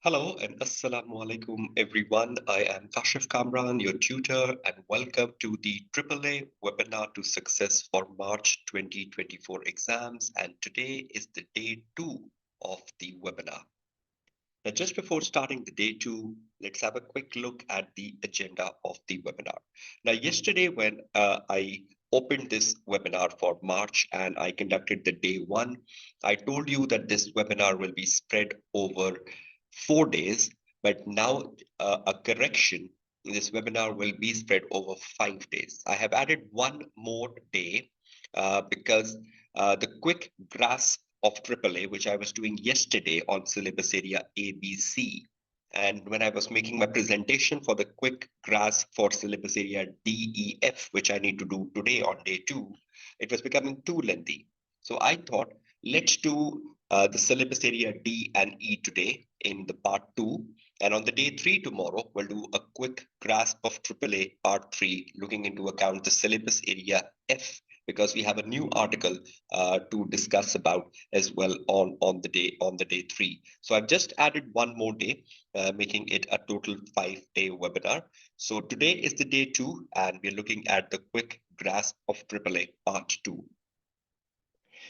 Hello and Assalamu alaikum everyone. I am Kashif Kamran, your tutor, and welcome to the AAA webinar to success for March 2024 exams. And today is the day 2 of the webinar. Now, just before starting the day 2, let's have a quick look at the agenda of the webinar. Now, yesterday when I opened this webinar for March and I conducted the day 1, I told you that this webinar will be spread over 4 days, but now a correction. This webinar will be spread over 5 days. I have added one more day because the quick grasp of AAA, which I was doing yesterday on syllabus area ABC. And when I was making my presentation for the quick grasp for syllabus area DEF, which I need to do today on day 2, it was becoming too lengthy. So I thought, let's do the syllabus area D and E today in the part 2. And on the day 3 tomorrow, we'll do a quick grasp of AAA part 3, looking into account the syllabus area F, because we have a new article to discuss about as well on the day 3. So I've just added one more day, making it a total 5-day webinar. So today is the day 2, and we're looking at the quick grasp of AAA part 2.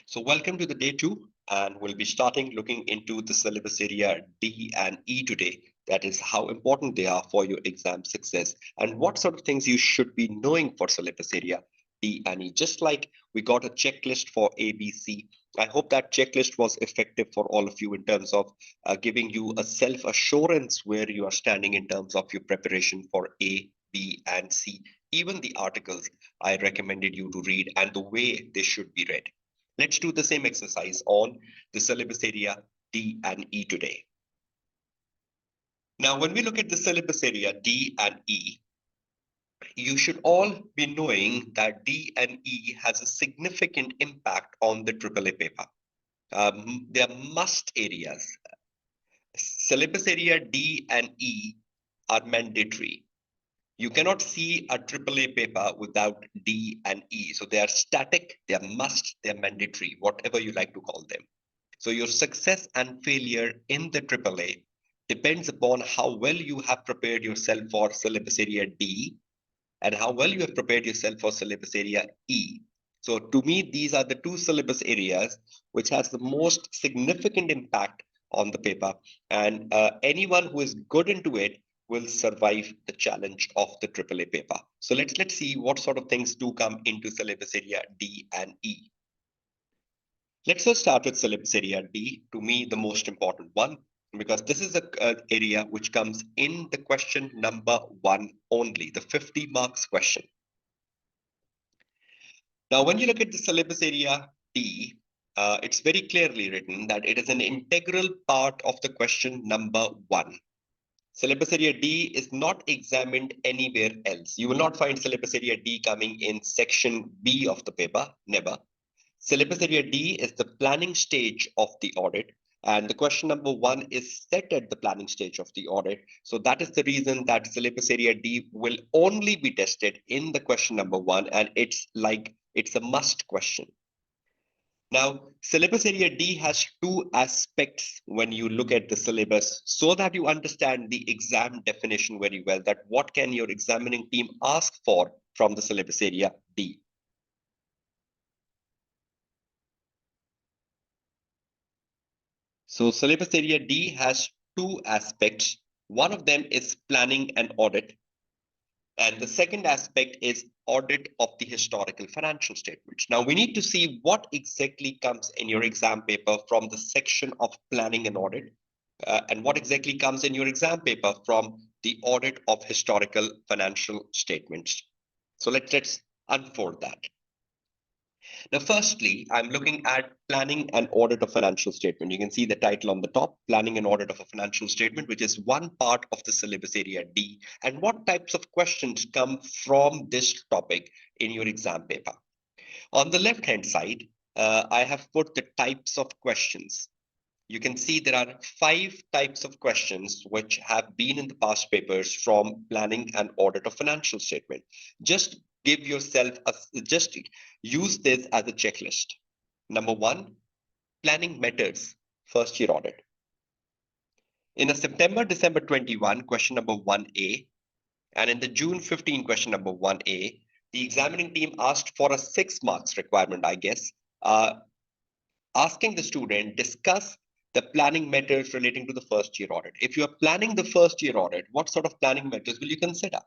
So welcome to the day 2, and we'll be starting looking into the syllabus area D and E today. That is how important they are for your exam success and what sort of things you should be knowing for syllabus area D and E. Just like we got a checklist for ABC, I hope that checklist was effective for all of you in terms of giving you a self-assurance where you are standing in terms of your preparation for A, B, and C. Even the articles I recommended you to read and the way they should be read. Let's do the same exercise on the syllabus area D and E today. Now, when we look at the syllabus area D and E, you should all be knowing that D and E has a significant impact on the AAA paper. They are must areas. Syllabus area D and E are mandatory. You cannot see a AAA paper without D and E. So they are static, they are must, they are mandatory, whatever you like to call them. So your success and failure in the AAA depends upon how well you have prepared yourself for syllabus area D and how well you have prepared yourself for syllabus area E. So to me, these are the two syllabus areas which has the most significant impact on the paper. And anyone who is good into it will survive the challenge of the AAA paper. So let's see what sort of things do come into syllabus area D and E. Let's just start with syllabus area D, to me the most important one, because this is a area which comes in the question number 1 only, the 50 marks question. Now, when you look at the syllabus area D, it's very clearly written that it is an integral part of the question number 1. Syllabus area D is not examined anywhere else. You will not find syllabus area D coming in section B of the paper, never. Syllabus area D is the planning stage of the audit, and the question number 1 is set at the planning stage of the audit. So that is the reason that syllabus area D will only be tested in the question number 1, and it's a must question. Now, syllabus area D has two aspects when you look at the syllabus, so that you understand the exam definition very well, that what can your examining team ask for from the syllabus area D. So syllabus area D has two aspects. One of them is planning and audit. And the second aspect is audit of the historical financial statements. Now we need to see what exactly comes in your exam paper from the section of planning and audit, and what exactly comes in your exam paper from the audit of historical financial statements. So let's unfold that. Now, firstly, I'm looking at planning and audit of financial statement. You can see the title on the top, planning and audit of a financial statement, which is one part of the syllabus area D. And what types of questions come from this topic in your exam paper? On the left-hand side, I have put the types of questions. You can see there are 5 types of questions which have been in the past papers from planning and audit of financial statement. Just give yourself just use this as a checklist. Number 1, planning methods, first year audit. In the September-December 21, question number 1A, and in the June 15, question number 1A, the examining team asked for a 6 marks requirement, I guess, asking the student discuss the planning methods relating to the first year audit. If you are planning the first year audit, what sort of planning methods will you consider?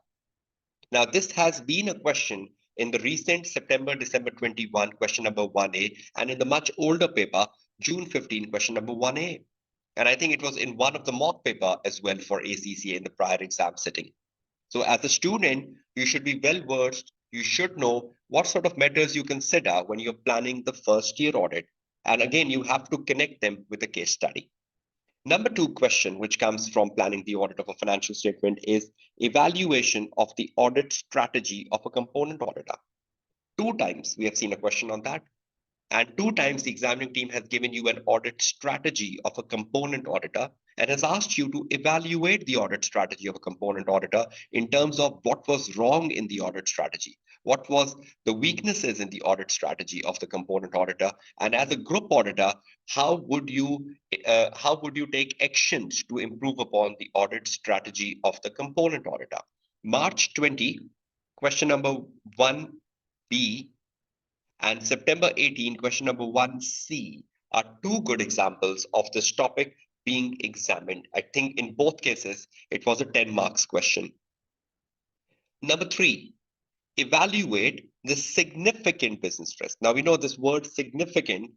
Now, this has been a question in the recent September-December 21, question number 1A, and in the much older paper, June 15, question number 1A. And I think it was in one of the mock paper as well for ACCA in the prior exam sitting. So as a student, you should be well versed. You should know what sort of matters you consider when you're planning the first year audit. And again, you have to connect them with a case study. Number two question, which comes from planning the audit of a financial statement, is evaluation of the audit strategy of a component auditor. 2 times we have seen a question on that. And 2 times the examining team has given you an audit strategy of a component auditor and has asked you to evaluate the audit strategy of a component auditor in terms of what was wrong in the audit strategy, what was the weaknesses in the audit strategy of the component auditor, and as a group auditor, how would you take actions to improve upon the audit strategy of the component auditor? March 20, question number 1B and September 18, question number 1C are two good examples of this topic being examined. I think in both cases, it was a 10 marks question. Number three, evaluate the significant business risk. Now we know this word significant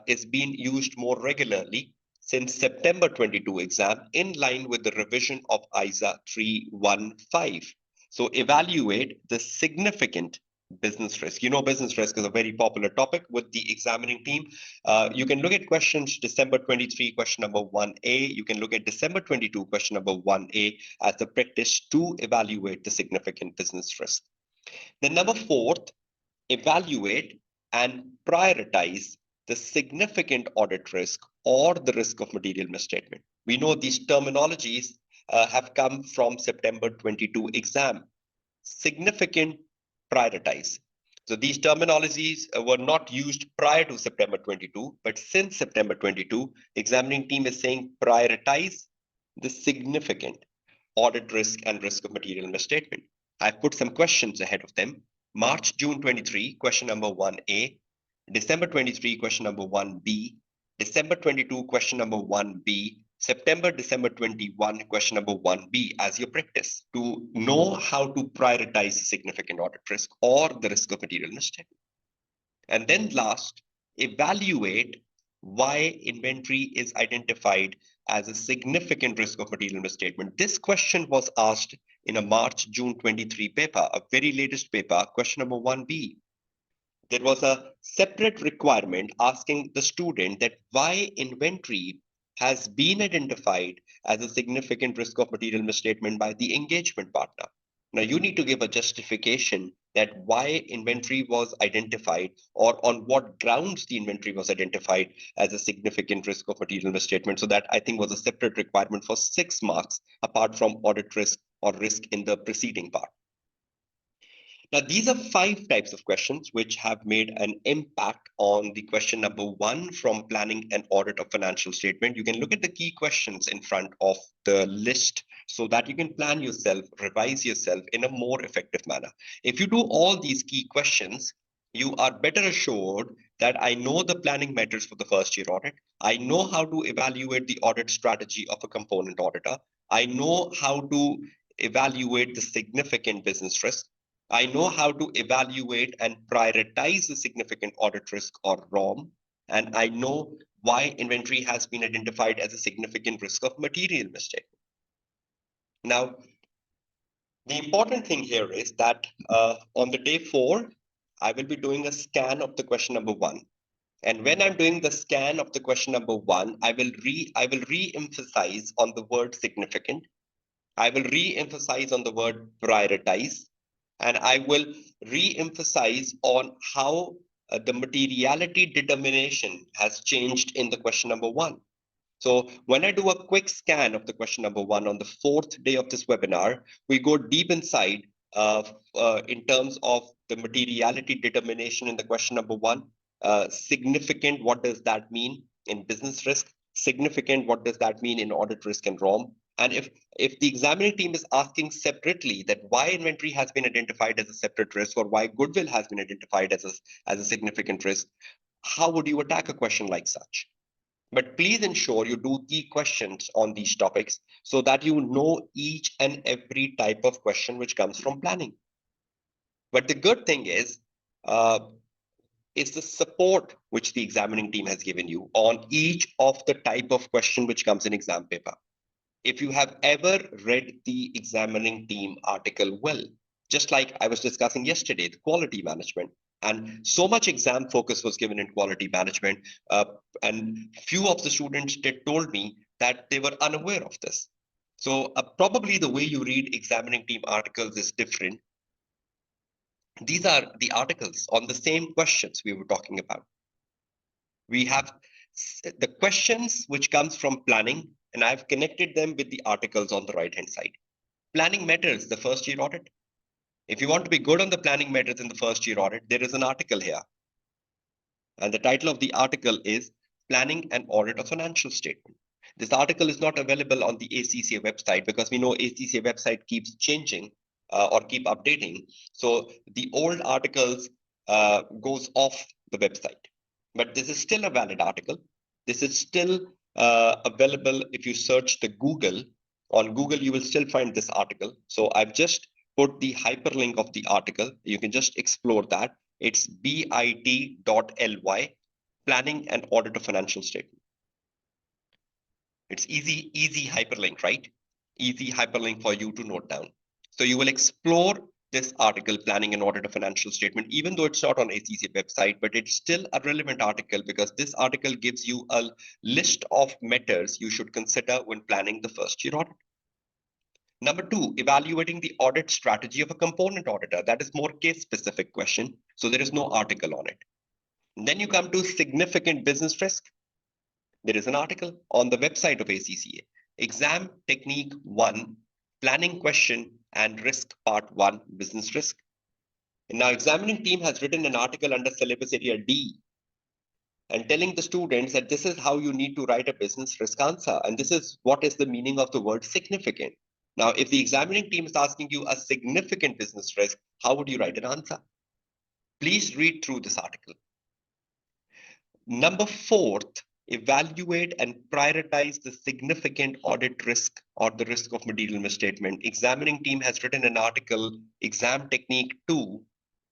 is being used more regularly since September 22 exam in line with the revision of ISA 315. So evaluate the significant business risk. You know, business risk is a very popular topic with the examining team. You can look at questions December 23, question number 1A. You can look at December 22, question number 1A as the practice to evaluate the significant business risk. Then number fourth, evaluate and prioritize the significant audit risk or the risk of material misstatement. We know these terminologies have come from September 22 exam. Significant, prioritize. So these terminologies were not used prior to September 22, but since September 22, examining team is saying prioritize the significant audit risk and risk of material misstatement. I've put some questions ahead of them. March, June 23, question number 1A, December 23, question number 1B, December 22, question number 1B, September, December 21, question number 1B as your practice to know how to prioritize significant audit risk or the risk of material misstatement. And then last, evaluate why inventory is identified as a significant risk of material misstatement. This question was asked in a March, June 23 paper, a very latest paper, question number 1B. There was a separate requirement asking the student that why inventory has been identified as a significant risk of material misstatement by the engagement partner. Now you need to give a justification that why inventory was identified or on what grounds the inventory was identified as a significant risk of material misstatement. So that I think was a separate requirement for 6 marks apart from audit risk or risk in the preceding part. Now, these are 5 types of questions which have made an impact on the question number 1 from planning and audit of financial statement. You can look at the key questions in front of the list so that you can plan yourself, revise yourself in a more effective manner. If you do all these key questions, you are better assured that I know the planning methods for the first year audit. I know how to evaluate the audit strategy of a component auditor. I know how to evaluate the significant business risk. I know how to evaluate and prioritize the significant audit risk or ROM, and I know why inventory has been identified as a significant risk of material mistake. Now, the important thing here is that on the day 4, I will be doing a scan of the question number 1. And when I'm doing the scan of the question number 1, I will re-emphasize on the word significant. I will re-emphasize on the word prioritize. And I will re-emphasize on how the materiality determination has changed in the question number 1. So when I do a quick scan of the question number 1 on the 4th day of this webinar, we go deep inside in terms of the materiality determination in the question number 1. Significant, what does that mean in business risk? significant, what does that mean in audit risk and ROM? And if the examining team is asking separately that why inventory has been identified as a separate risk or why goodwill has been identified as a significant risk, how would you attack a question like such? But please ensure you do key questions on these topics so that you know each and every type of question which comes from planning. But the good thing uh, is the support which the examining team has given you on each of the type of question which comes in exam paper. If you have ever read the examining team article well, just like I was discussing yesterday, the quality management, and so much exam focus was given in quality management, and few of the students did told me that they were unaware of this. So probably the way you read examining team articles is different. These are the articles on the same questions we were talking about. We have the questions which comes from planning, and I've connected them with the articles on the right hand side. Planning matters, the first year audit. If you want to be good on the planning matters in the first year audit, there is an article here. And the title of the article is Planning and Audit of Financial Statement. This article is not available on the ACCA website because we know ACCA website keeps changing or keep updating. So the old articles goes off the website. But this is still a valid article. This is still available if you search the Google. On Google, you will still find this article. So I've just put the hyperlink of the article. You can just explore that. It's bit.ly, Planning and Audit of Financial Statement. It's easy hyperlink, right? Easy hyperlink for you to note down. So you will explore this article, Planning and Audit of Financial Statement, even though it's not on ACCA website, but it's still a relevant article because this article gives you a list of matters you should consider when planning the first year audit. Number two, evaluating the audit strategy of a component auditor. That is more case specific question. So there is no article on it. And then you come to significant business risk. There is an article on the website of ACCA. Exam Technique 1, Planning Question and Risk Part 1, Business Risk. And now examining team has written an article under syllabus area D and telling the students that this is how you need to write a business risk answer. And this is what is the meaning of the word significant. Now, if the examining team is asking you a significant business risk, how would you write an answer? Please read through this article. Number fourth, evaluate and prioritize the significant audit risk or the risk of material misstatement. Examining team has written an article, Exam Technique 2,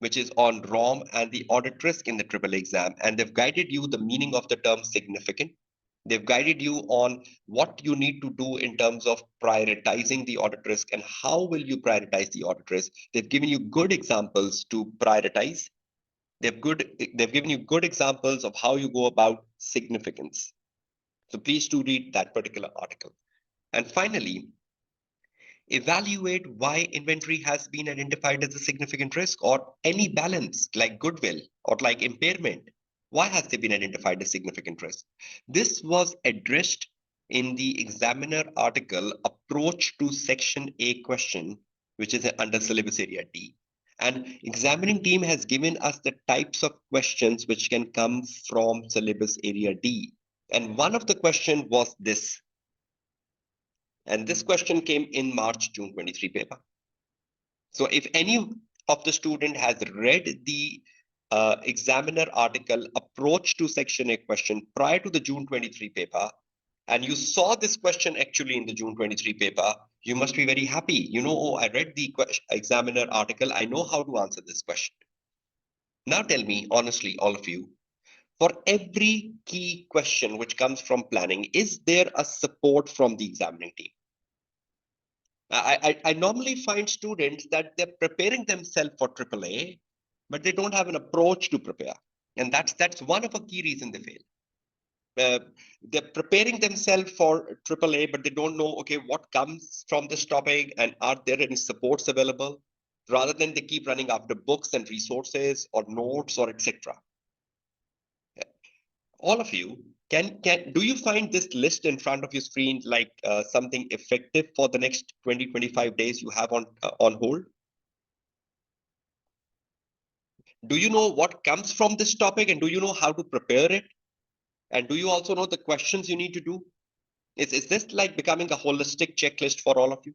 which is on ROM and the audit risk in the AAA exam. And they've guided you the meaning of the term significant. They've guided you on what you need to do in terms of prioritizing the audit risk and how will you prioritize the audit risk. They've given you good examples to prioritize. They've given you good examples of how you go about significance. So please do read that particular article. And finally, evaluate why inventory has been identified as a significant risk or any balance like goodwill or like impairment. Why has they been identified as significant risk? This was addressed in the examiner article approach to section A question, which is under syllabus area D. And examining team has given us the types of questions which can come from syllabus area D. And one of the question was this. And this question came in March, June 23 paper. So if any of the student has read the examiner article approach to section A question prior to the June 23 paper, and you saw this question actually in the June 23 paper, you must be very happy. You know, oh, I read the examiner article. I know how to answer this question. Now tell me, honestly, all of you, for every key question which comes from planning, is there a support from the examining team? I normally find students that they're preparing themselves for AAA, but they don't have an approach to prepare. And that's one of the key reasons they fail. They're preparing themselves for AAA, but they don't know, okay, what comes from this topic and are there any supports available? Rather than they keep running after books and resources or notes or etc. All of you, do you find this list in front of your screen like something effective for the next 20-25 days you have on hold? Do you know what comes from this topic and do you know how to prepare it? And do you also know the questions you need to do? Is this like becoming a holistic checklist for all of you?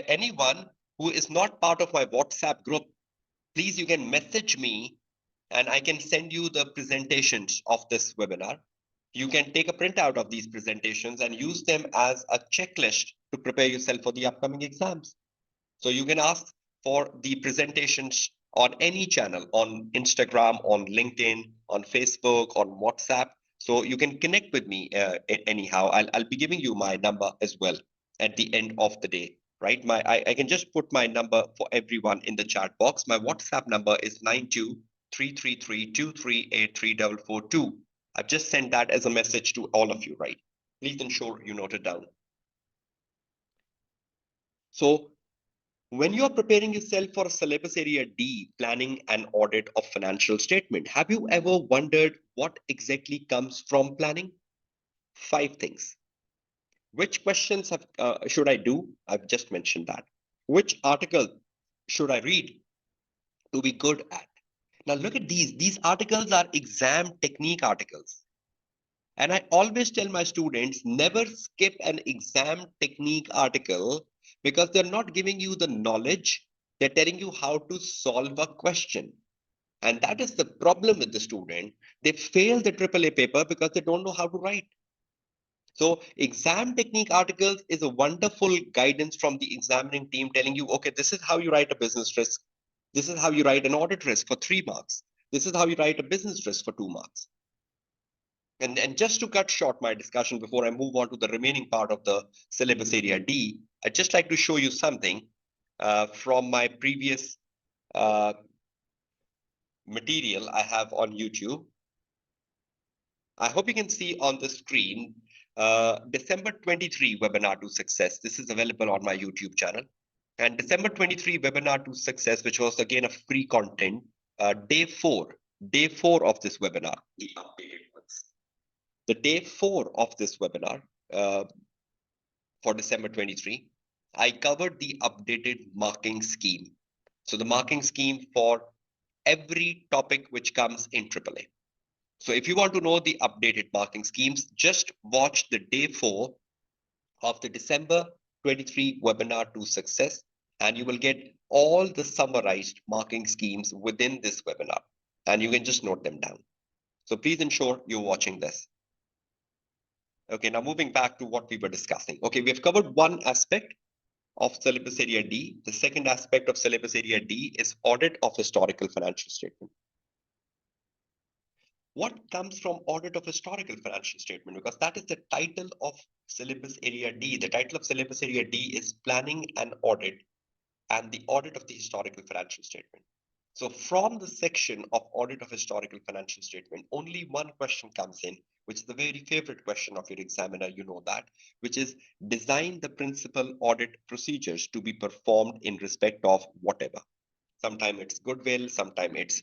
Anyone who is not part of my WhatsApp group, please, you can message me and I can send you the presentations of this webinar. You can take a printout of these presentations and use them as a checklist to prepare yourself for the upcoming exams. So you can ask for the presentations on any channel, on Instagram, on LinkedIn, on Facebook, on WhatsApp. So you can connect with me anyhow. I'll be giving you my number as well at the end of the day, right? I can just put my number for everyone in the chat box. My WhatsApp number is 923332383442. I've just sent that as a message to all of you, right? Please ensure you note it down. So when you are preparing yourself for syllabus area D, planning and audit of financial statement, have you ever wondered what exactly comes from planning? 5 things. Which questions should I do? I've just mentioned that. Which article should I read to be good at? Now look at these. These articles are exam technique articles. And I always tell my students, never skip an exam technique article because they're not giving you the knowledge. They're telling you how to solve a question. And that is the problem with the student. They fail the AAA paper because they don't know how to write. So exam technique articles is a wonderful guidance from the examining team telling you, okay, this is how you write a business risk. This is how you write an audit risk for 3 marks. This is how you write a business risk for 2 marks. And just to cut short my discussion before I move on to the remaining part of the syllabus area D, I'd just like to show you something from my previous material I have on YouTube. I hope you can see on the screen December 23 webinar to success. This is available on my YouTube channel. And December 23 webinar to success, which was again a free content, day four of this webinar, the updated ones. The day 4 of this webinar for December 23, I covered the updated marking scheme. So the marking scheme for every topic which comes in AAA. So if you want to know the updated marking schemes, just watch the day 4 of the December 23 webinar to success, and you will get all the summarized marking schemes within this webinar, and you can just note them down. So please ensure you're watching this. Okay, now moving back to what we were discussing. Okay, we have covered one aspect of syllabus area D. The second aspect of syllabus area D is audit of historical financial statement. What comes from audit of historical financial statement? Because that is the title of syllabus area D. The title of syllabus area D is planning and audit, and the audit of the historical financial statement. So from the section of audit of historical financial statement, only one question comes in, which is the very favorite question of your examiner, you know that, which is design the principal audit procedures to be performed in respect of whatever. Sometimes it's goodwill, sometimes it's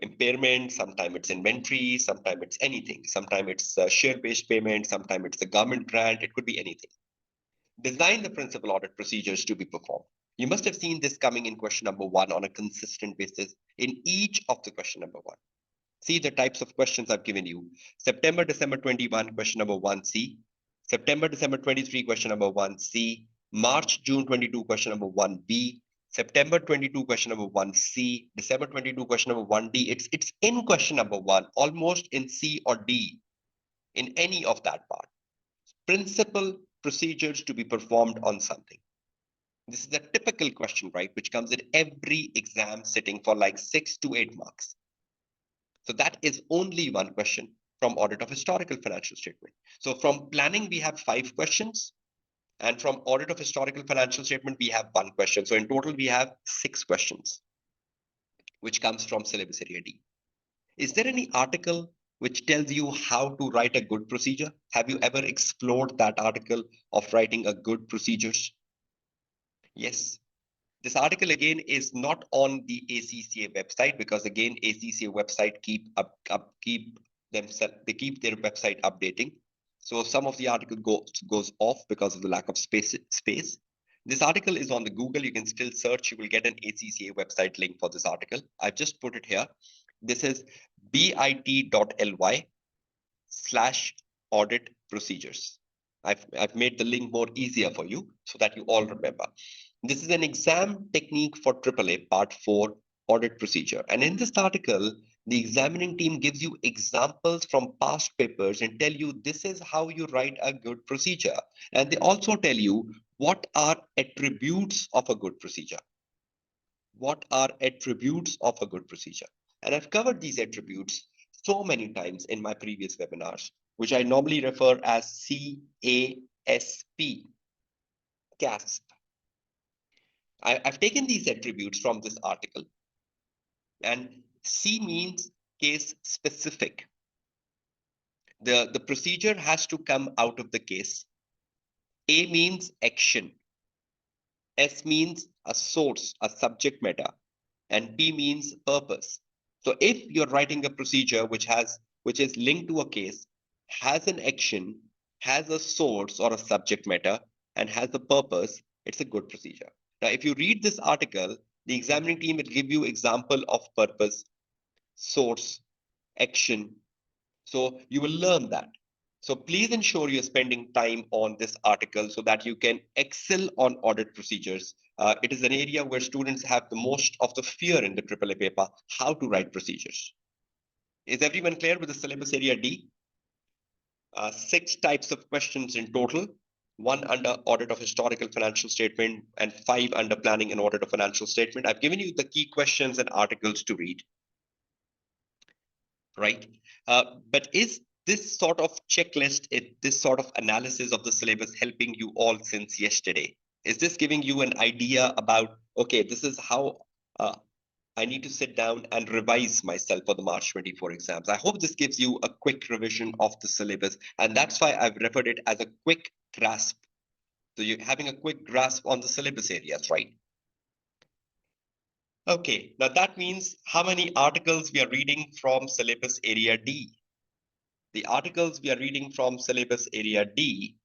impairment, sometimes it's inventory, sometimes it's anything. Sometimes it's share-based payment, sometimes it's a government grant, it could be anything. Design the principal audit procedures to be performed. You must have seen this coming in question number 1 on a consistent basis in each of the question number 1. See the types of questions I've given you. September, December 21, question number 1C. September, December 23, question number 1C. March, June 22, question number 1B. September 22, question number 1C. December 22, question number 1D. It's in question number 1, almost in C or D, in any of that part. Principal procedures to be performed on something. This is the typical question, right, which comes in every exam sitting for like 6 to 8 marks. So that is only one question from audit of historical financial statement. So from planning, we have 5 questions. And from audit of historical financial statement, we have 1 question. So in total, we have 6 questions, which comes from syllabus area D. Is there any article which tells you how to write a good procedure? Have you ever explored that article of writing a good procedures? Yes. This article again is not on the ACCA website because again ACCA website keep their website updating. So some of the article goes off because of the lack of space. This article is on the Google. You can still search. You will get an ACCA website link for this article. I've just put it here. This is bit.ly/audit procedures. I've made the link more easier for you so that you all remember. This is an exam technique for AAA part 4 audit procedure. And in this article, the examining team gives you examples from past papers and tell you this is how you write a good procedure. And they also tell you what are attributes of a good procedure. What are attributes of a good procedure? And I've covered these attributes so many times in my previous webinars, which I normally refer as CASP, CASP. I've taken these attributes from this article, and C means case specific. The procedure has to come out of the case. A means action. S means a source, a subject matter, and P means purpose. So if you're writing a procedure which is linked to a case, has an action, has a source or a subject matter, and has a purpose, it's a good procedure. Now, if you read this article, the examining team will give you example of purpose, source, action. So you will learn that. So please ensure you're spending time on this article so that you can excel on audit procedures. It is an area where students have the most of the fear in the AAA paper, how to write procedures. Is everyone clear with the syllabus area D? 6 types of questions in total, 1 under audit of historical financial statement and 5 under planning and audit of financial statement. I've given you the key questions and articles to read, right? But is this sort of checklist, this sort of analysis of the syllabus helping you all since yesterday? Is this giving you an idea about, okay, this is how I need to sit down and revise myself for the March 24 exams? I hope this gives you a quick revision of the syllabus, and that's why I've referred it as a quick grasp. So you're having a quick grasp on the syllabus areas, right? Okay, now that means how many articles we are reading from syllabus area D? The articles we are reading from syllabus area D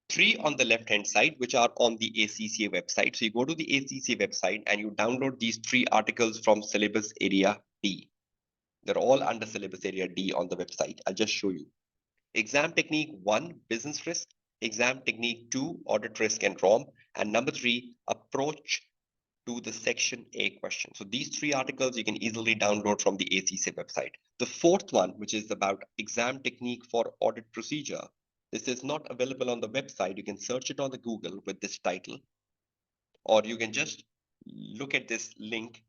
three on the left hand side, which are on the ACCA website. So you go to the ACCA website and you download these 3 articles from syllabus area D. They're all under syllabus area D on the website. I'll just show you. Exam technique 1, business risk. Exam technique 2, audit risk and ROM. And number 3, approach to the section A question. So these 3 articles you can easily download from the ACCA website. The fourth one, which is about exam technique for audit procedure, this is not available on the website. You can search it on the Google with this title, or you can just look at this link,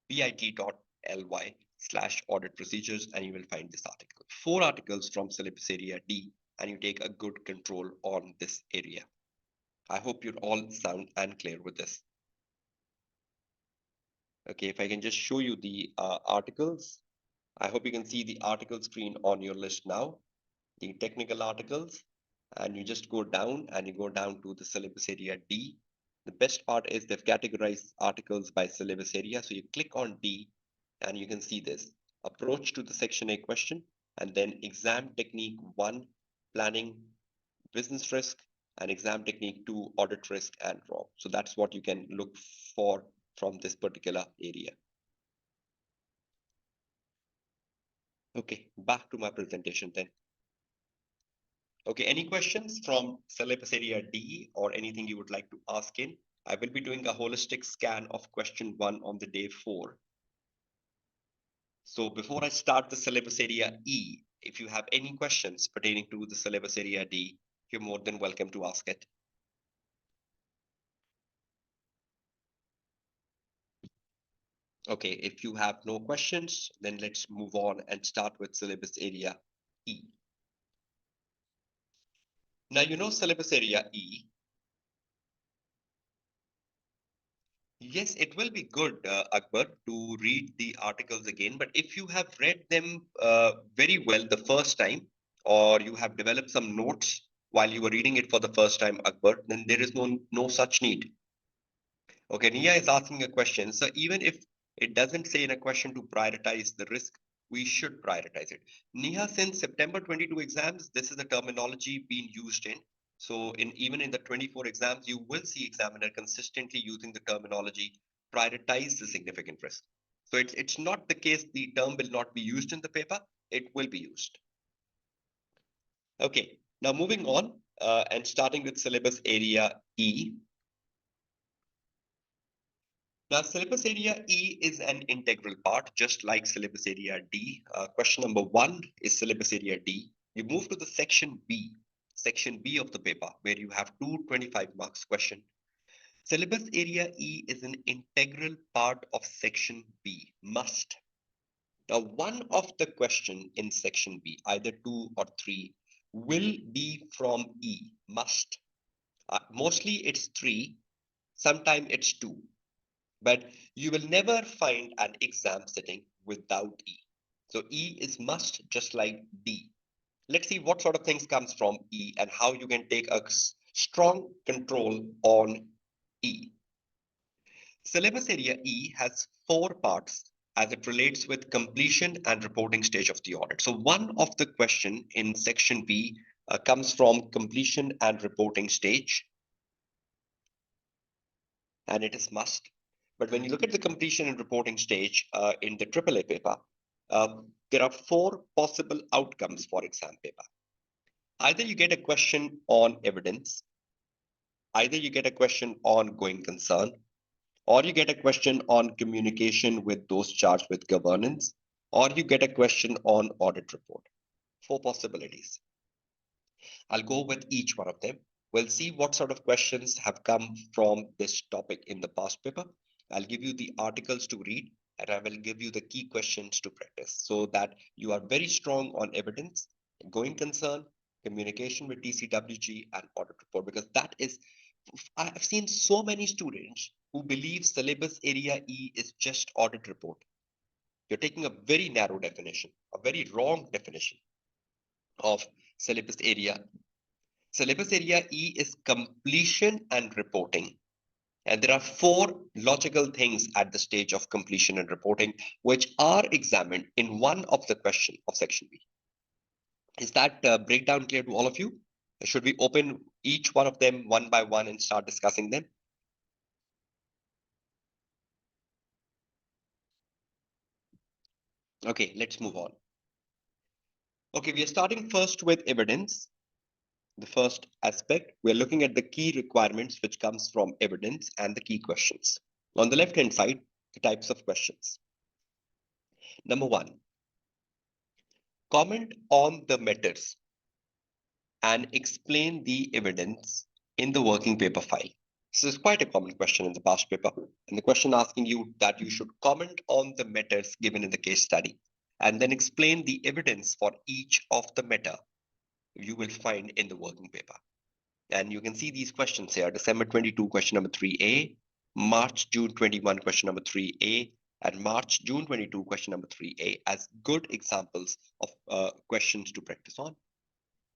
bit.ly/audit procedures, and you will find this article. 4 articles from syllabus area D, and you take a good control on this area. I hope you're all sound and clear with this. Okay, if I can just show you the articles. I hope you can see the article screen on your list now, the technical articles, and you just go down and you go down to the syllabus area D. The best part is they've categorized articles by syllabus area. So you click on D and you can see this approach to the section A question, and then exam technique 1, planning, business risk, and exam technique 2, audit risk and ROM. So that's what you can look for from this particular area. Okay, back to my presentation then. Okay, any questions from syllabus area D or anything you would like to ask in? I will be doing a holistic scan of question 1 on the day 4. So before I start the syllabus area E, if you have any questions pertaining to the syllabus area D, you're more than welcome to ask it. Okay, if you have no questions, then let's move on and start with syllabus area E. Now, you know syllabus area E. Yes, it will be good, Akbar, to read the articles again. But if you have read them very well the first time, or you have developed some notes while you were reading it for the first time, Akbar, then there is no such need. Okay, Nia is asking a question. So even if it doesn't say in a question to prioritize the risk, we should prioritize it. Nia, since September 22 exams, this is the terminology being used in. So even in the 24 exams, you will see examiner consistently using the terminology prioritize the significant risk. So it's not the case the term will not be used in the paper, it will be used. Okay, now moving on and starting with syllabus area E. Now, syllabus area E is an integral part, just like syllabus area D. Question number one is syllabus area D. You move to the section B of the paper, where you have two 25 marks question. Syllabus area E is an integral part of section B, must. Now, one of the question in section B, either two or three, will be from E, must. Mostly it's three, sometimes it's two. But you will never find an exam sitting without E. So E is must, just like D. Let's see what sort of things comes from E and how you can take a strong control on E. Syllabus area E has four parts as it relates with completion and reporting stage of the audit. So one of the question in section B comes from completion and reporting stage, and it is must. But when you look at the completion and reporting stage in the AAA paper, there are four possible outcomes for exam paper. Either you get a question on evidence, either you get a question on going concern, or you get a question on communication with those charged with governance, or you get a question on audit report. Four possibilities. I'll go with each one of them. We'll see what sort of questions have come from this topic in the past paper. I'll give you the articles to read, and I will give you the key questions to practice so that you are very strong on evidence, going concern, communication with TCWG, and audit report, because that is, I've seen so many students who believe syllabus area E is just audit report. You're taking a very narrow definition, a very wrong definition of syllabus area. Syllabus area E is completion and reporting. And there are four logical things at the stage of completion and reporting, which are examined in one of the question of section B. Is that breakdown clear to all of you? Should we open each one of them one by one and start discussing them? Okay, let's move on. Okay, we are starting first with evidence. The first aspect, we're looking at the key requirements which comes from evidence and the key questions. On the left-hand side, the types of questions. Number one, comment on the matters and explain the evidence in the working paper file. This is quite a common question in the past paper. And the question asking you that you should comment on the matters given in the case study and then explain the evidence for each of the matter you will find in the working paper. And you can see these questions here, December 22, question number 3A, March, June 21, question number 3A, and March, June 22, question number 3A as good examples of questions to practice on.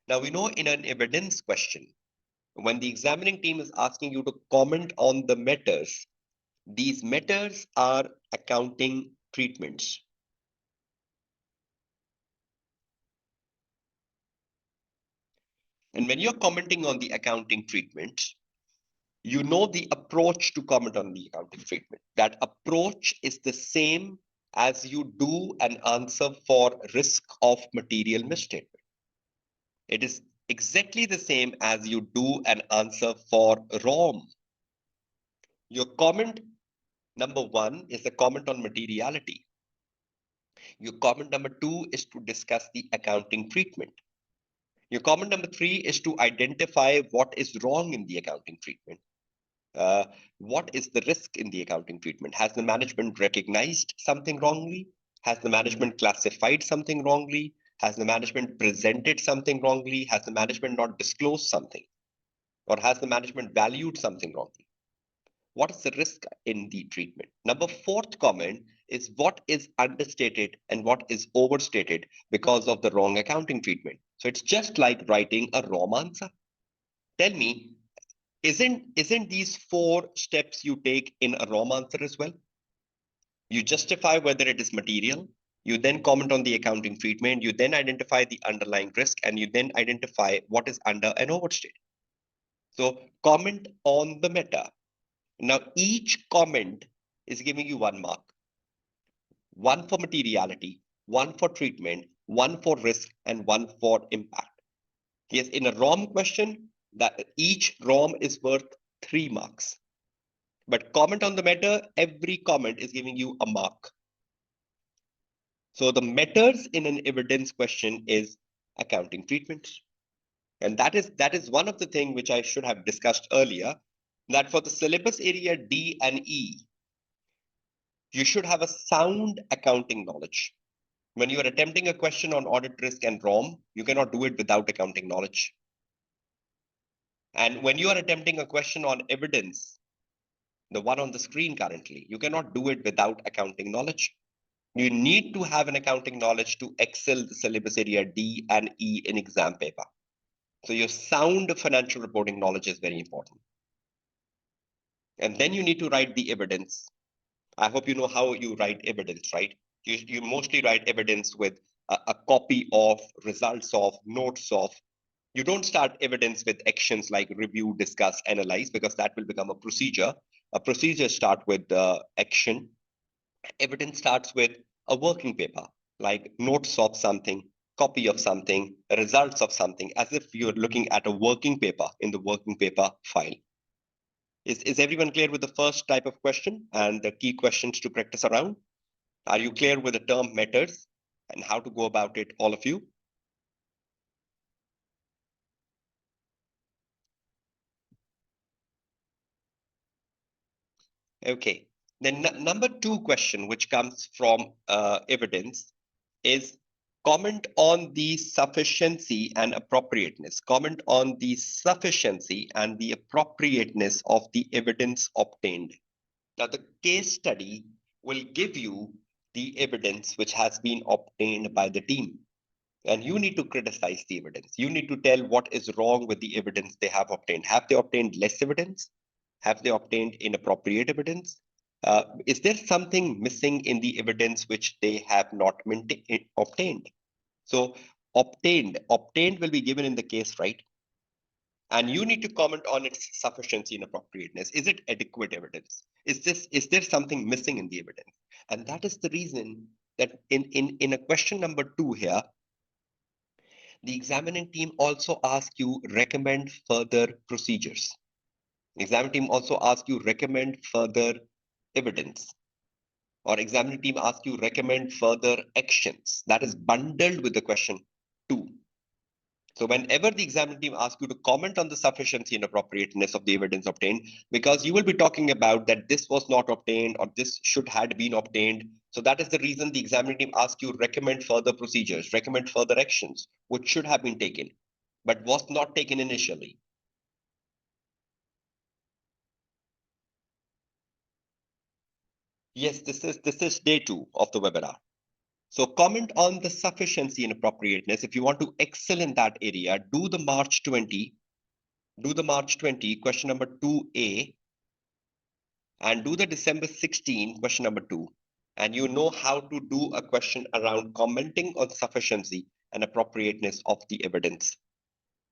Now, we know in an evidence question, when the examining team is asking you to comment on the matters, these matters are accounting treatments. And when you're commenting on the accounting treatments, you know the approach to comment on the accounting treatment. That approach is the same as you do an answer for risk of material misstatement. It is exactly the same as you do an answer for ROM. Your comment number one is the comment on materiality. Your comment number two is to discuss the accounting treatment. Your comment number three is to identify what is wrong in the accounting treatment. What is the risk in the accounting treatment? Has the management recognized something wrongly? Has the management classified something wrongly? Has the management presented something wrongly? Has the management not disclosed something? Or has the management valued something wrongly? What is the risk in the treatment? Number fourth comment is what is understated and what is overstated because of the wrong accounting treatment. So it's just like writing a wrong answer. Tell me, isn't these four steps you take in a ROM answer as well? You justify whether it is material, you then comment on the accounting treatment, you then identify the underlying risk, and you then identify what is under and overstated. So comment on the meta. Now each comment is giving you 1 mark. One for materiality, one for treatment, one for risk, and one for impact. Yes, in a ROM question, that each ROM is worth 3 marks. But comment on the meta, every comment is giving you a mark. So the matters in an evidence question is accounting treatment. And that is one of the things which I should have discussed earlier, that for the syllabus area D and E, you should have a sound accounting knowledge. When you are attempting a question on audit risk and ROM, you cannot do it without accounting knowledge. And when you are attempting a question on evidence, the one on the screen currently, you cannot do it without accounting knowledge. You need to have an accounting knowledge to excel the syllabus area D and E in exam paper. So your sound financial reporting knowledge is very important. And then you need to write the evidence. I hope you know how you write evidence, right? You mostly write evidence with a copy of, results of, notes of. You don't start evidence with actions like review, discuss, analyze, because that will become a procedure. A procedure start with the action. Evidence starts with a working paper, like notes of something, copy of something, results of something, as if you're looking at a working paper in the working paper file. Is everyone clear with the first type of question and the key questions to practice around? Are you clear with the term matters and how to go about it, all of you? Okay. Then number 2 question, which comes from evidence, is comment on the sufficiency and appropriateness. Comment on the sufficiency and the appropriateness of the evidence obtained. Now, the case study will give you the evidence which has been obtained by the team. And you need to criticize the evidence. You need to tell what is wrong with the evidence they have obtained. Have they obtained less evidence? Have they obtained inappropriate evidence? Is there something missing in the evidence which they have not obtained? So obtained will be given in the case, right? And you need to comment on its sufficiency and appropriateness. Is it adequate evidence? Is there something missing in the evidence? And that is the reason that in a question number 2 here, the examining team also asks you recommend further procedures. The examining team also asks you recommend further evidence, or examining team asks you recommend further actions. That is bundled with the question 2. So whenever the examining team asks you to comment on the sufficiency and appropriateness of the evidence obtained, because you will be talking about that this was not obtained or this should had been obtained. So that is the reason the examining team asks you recommend further procedures, recommend further actions, which should have been taken, but was not taken initially. Yes, this is day 2 of the webinar. So comment on the sufficiency and appropriateness. If you want to excel in that area, do the March 20 question number 2A, and do the December 16 question number 2. And you know how to do a question around commenting on sufficiency and appropriateness of the evidence.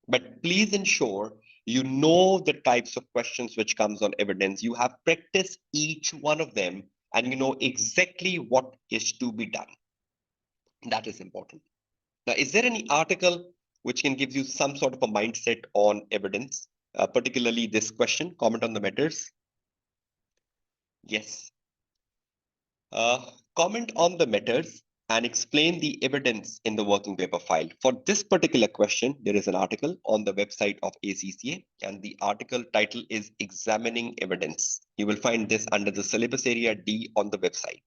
But please ensure you know the types of questions which comes on evidence. You have practiced each one of them and you know exactly what is to be done. That is important. Now, is there any article which can give you some sort of a mindset on evidence, particularly this question, comment on the matters? Yes. Comment on the matters and explain the evidence in the working paper file. For this particular question, there is an article on the website of ACCA, and the article title is Examining Evidence. You will find this under the syllabus area D on the website.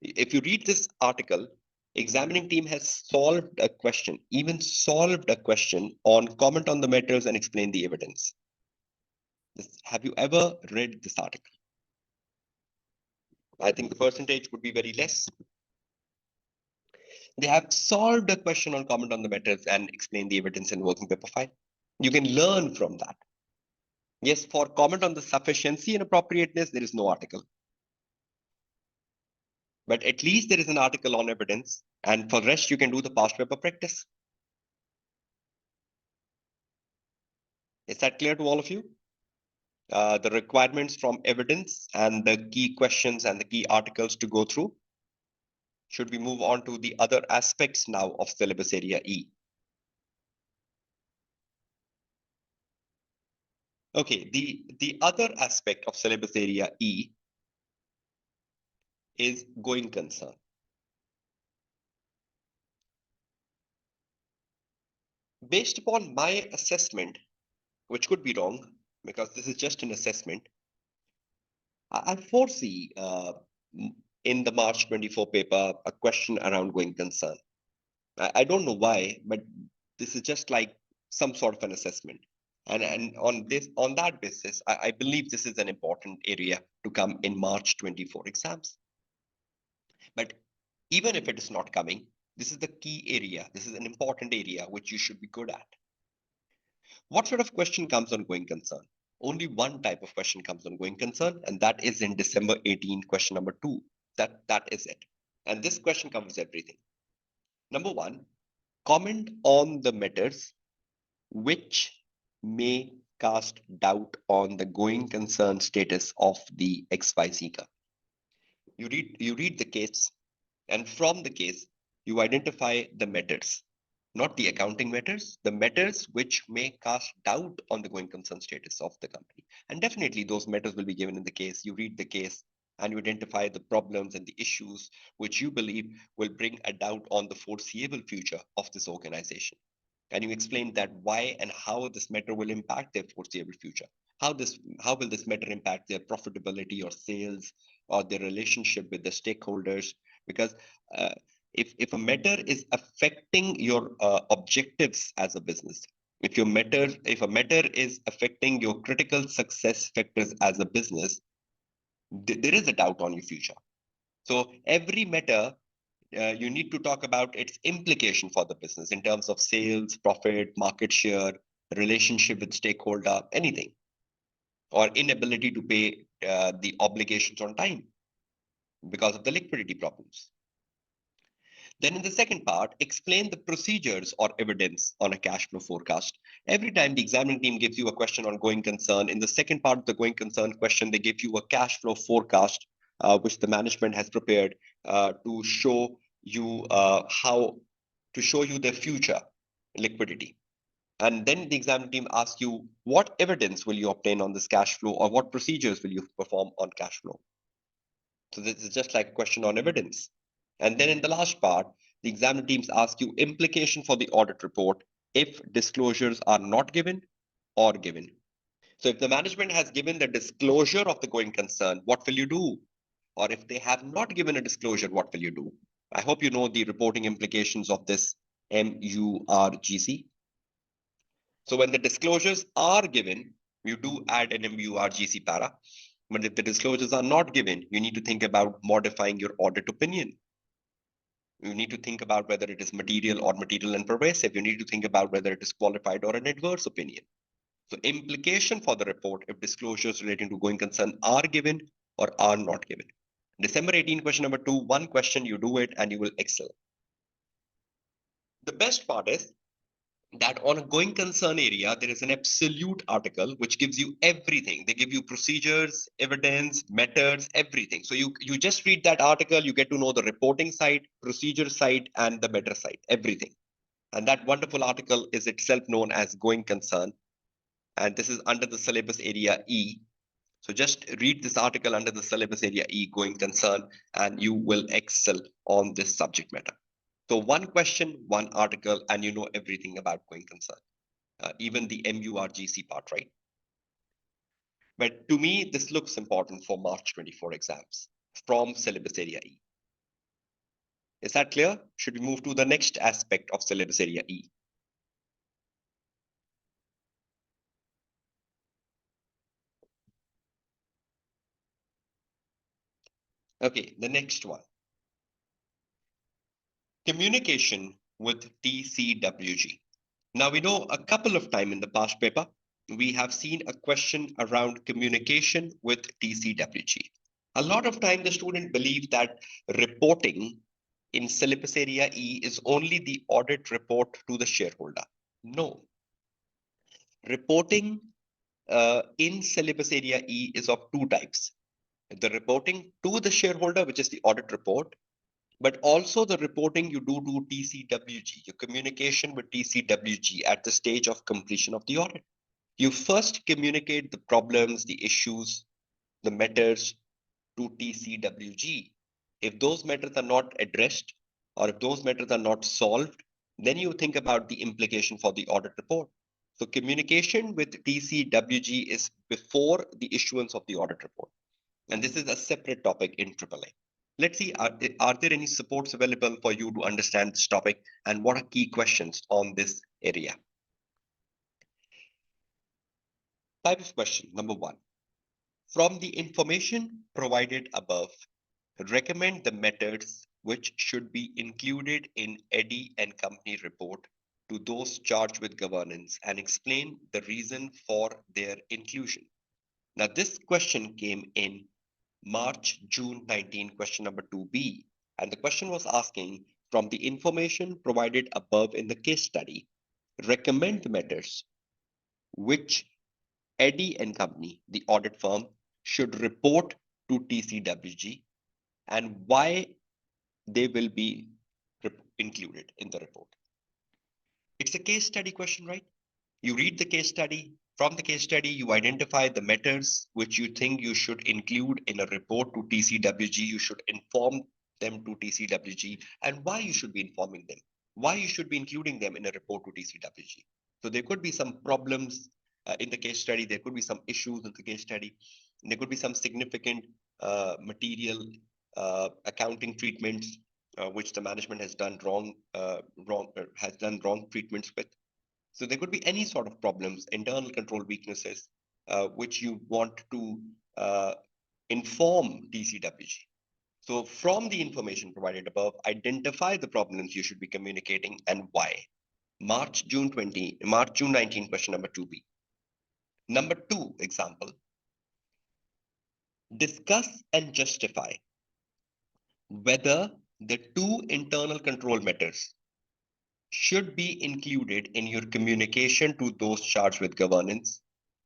If you read this article, examining team has solved a question, even solved a question on comment on the matters and explain the evidence. Have you ever read this article? I think the percentage would be very less. They have solved a question on comment on the matters and explain the evidence in working paper file. You can learn from that. Yes, for comment on the sufficiency and appropriateness, there is no article. But at least there is an article on evidence, and for rest, you can do the past paper practice. Is that clear to all of you? The requirements from evidence and the key questions and the key articles to go through. Should we move on to the other aspects now of syllabus area E? Okay, the other aspect of syllabus area E is going concern. Based upon my assessment, which could be wrong because this is just an assessment, I foresee in the March 24 paper a question around going concern. I don't know why, but this is just like some sort of an assessment. And on that basis, I believe this is an important area to come in March 24 exams. But even if it is not coming, this is the key area. This is an important area which you should be good at. What sort of question comes on going concern? Only one type of question comes on going concern, and that is in December 18, question number 2. That is it. And this question covers everything. Number 1, comment on the matters which may cast doubt on the going concern status of the XY seeker. You read the case, and from the case, you identify the matters, not the accounting matters, the matters which may cast doubt on the going concern status of the company. And definitely those matters will be given in the case. You read the case and you identify the problems and the issues which you believe will bring a doubt on the foreseeable future of this organization. Can you explain that why and how this matter will impact their foreseeable future? How will this matter impact their profitability or sales or their relationship with the stakeholders? Because uh, if a matter is affecting your objectives as a business, if a matter is affecting your critical success factors as a business, there is a doubt on your future. So every matter you need to talk about its implication for the business in terms of sales, profit, market share, relationship with stakeholder, anything, or inability to pay the obligations on time because of the liquidity problems. Then in the second part, explain the procedures or evidence on a cash flow forecast. Every time the examining team gives you a question on going concern, in the second part of the going concern question, they give you a cash flow forecast, which the management has prepared to show you to show you the future liquidity. And then the examining team asks you, what evidence will you obtain on this cash flow, or what procedures will you perform on cash flow? So this is just like a question on evidence. And then in the last part, the examiner teams ask you implication for the audit report if disclosures are not given or given. So if the management has given the disclosure of the going concern, what will you do? Or if they have not given a disclosure, what will you do? I hope you know the reporting implications of this MURGC. So when the disclosures are given, you do add an MURGC para. But if the disclosures are not given, you need to think about modifying your audit opinion. You need to think about whether it is material or material and pervasive. You need to think about whether it is qualified or an adverse opinion. So implication for the report if disclosures relating to going concern are given or are not given. December 18, question number 2, one question, you do it and you will excel. The best part is that on a going concern area, there is an absolute article which gives you everything. They give you procedures, evidence, methods, everything. So you just read that article, you get to know the reporting side, procedure side, and the matter side, everything. And that wonderful article is itself known as going concern. And this is under the syllabus area E. So just read this article under the syllabus area E, going concern, and you will excel on this subject matter. So one question, one article, and you know everything about going concern, even the MURGC part, right? But to me, this looks important for March 24 exams from syllabus area E. Is that clear? Should we move to the next aspect of syllabus area E? Okay, the next one. Communication with TCWG. Now we know a couple of times in the past paper, we have seen a question around communication with TCWG. A lot of time the student believe that reporting in syllabus area E is only the audit report to the shareholder. No. Reporting in syllabus area E is of two types. The reporting to the shareholder, which is the audit report, but also the reporting you do to TCWG, your communication with TCWG at the stage of completion of the audit. You first communicate the problems, the issues, the matters to TCWG. If those matters are not addressed or if those matters are not solved, then you think about the implication for the audit report. So communication with TCWG is before the issuance of the audit report. And this is a separate topic in AAA. Let's see, are there any supports available for you to understand this topic and what are key questions on this area? Type of question, number one. From the information provided above, recommend the methods which should be included in Eddy and Company report to those charged with governance and explain the reason for their inclusion. Now, this question came in March, June 19, question number 2B. And the question was asking, from the information provided above in the case study, recommend the matters which Eddy and Company, the audit firm, should report to TCWG and why they will be included in the report. It's a case study question, right? You read the case study. From the case study, you identify the matters which you think you should include in a report to TCWG. You should inform them to TCWG and why you should be informing them, why you should be including them in a report to TCWG. So there could be some problems in the case study. There could be some issues in the case study. There could be some significant material accounting treatments which the management has done wrong treatments with. So there could be any sort of problems, internal control weaknesses, which you want to inform TCWG. So from the information provided above, identify the problems you should be communicating and why. March, June 19, question number 2B. Number 2 example, discuss and justify whether the two internal control matters should be included in your communication to those charged with governance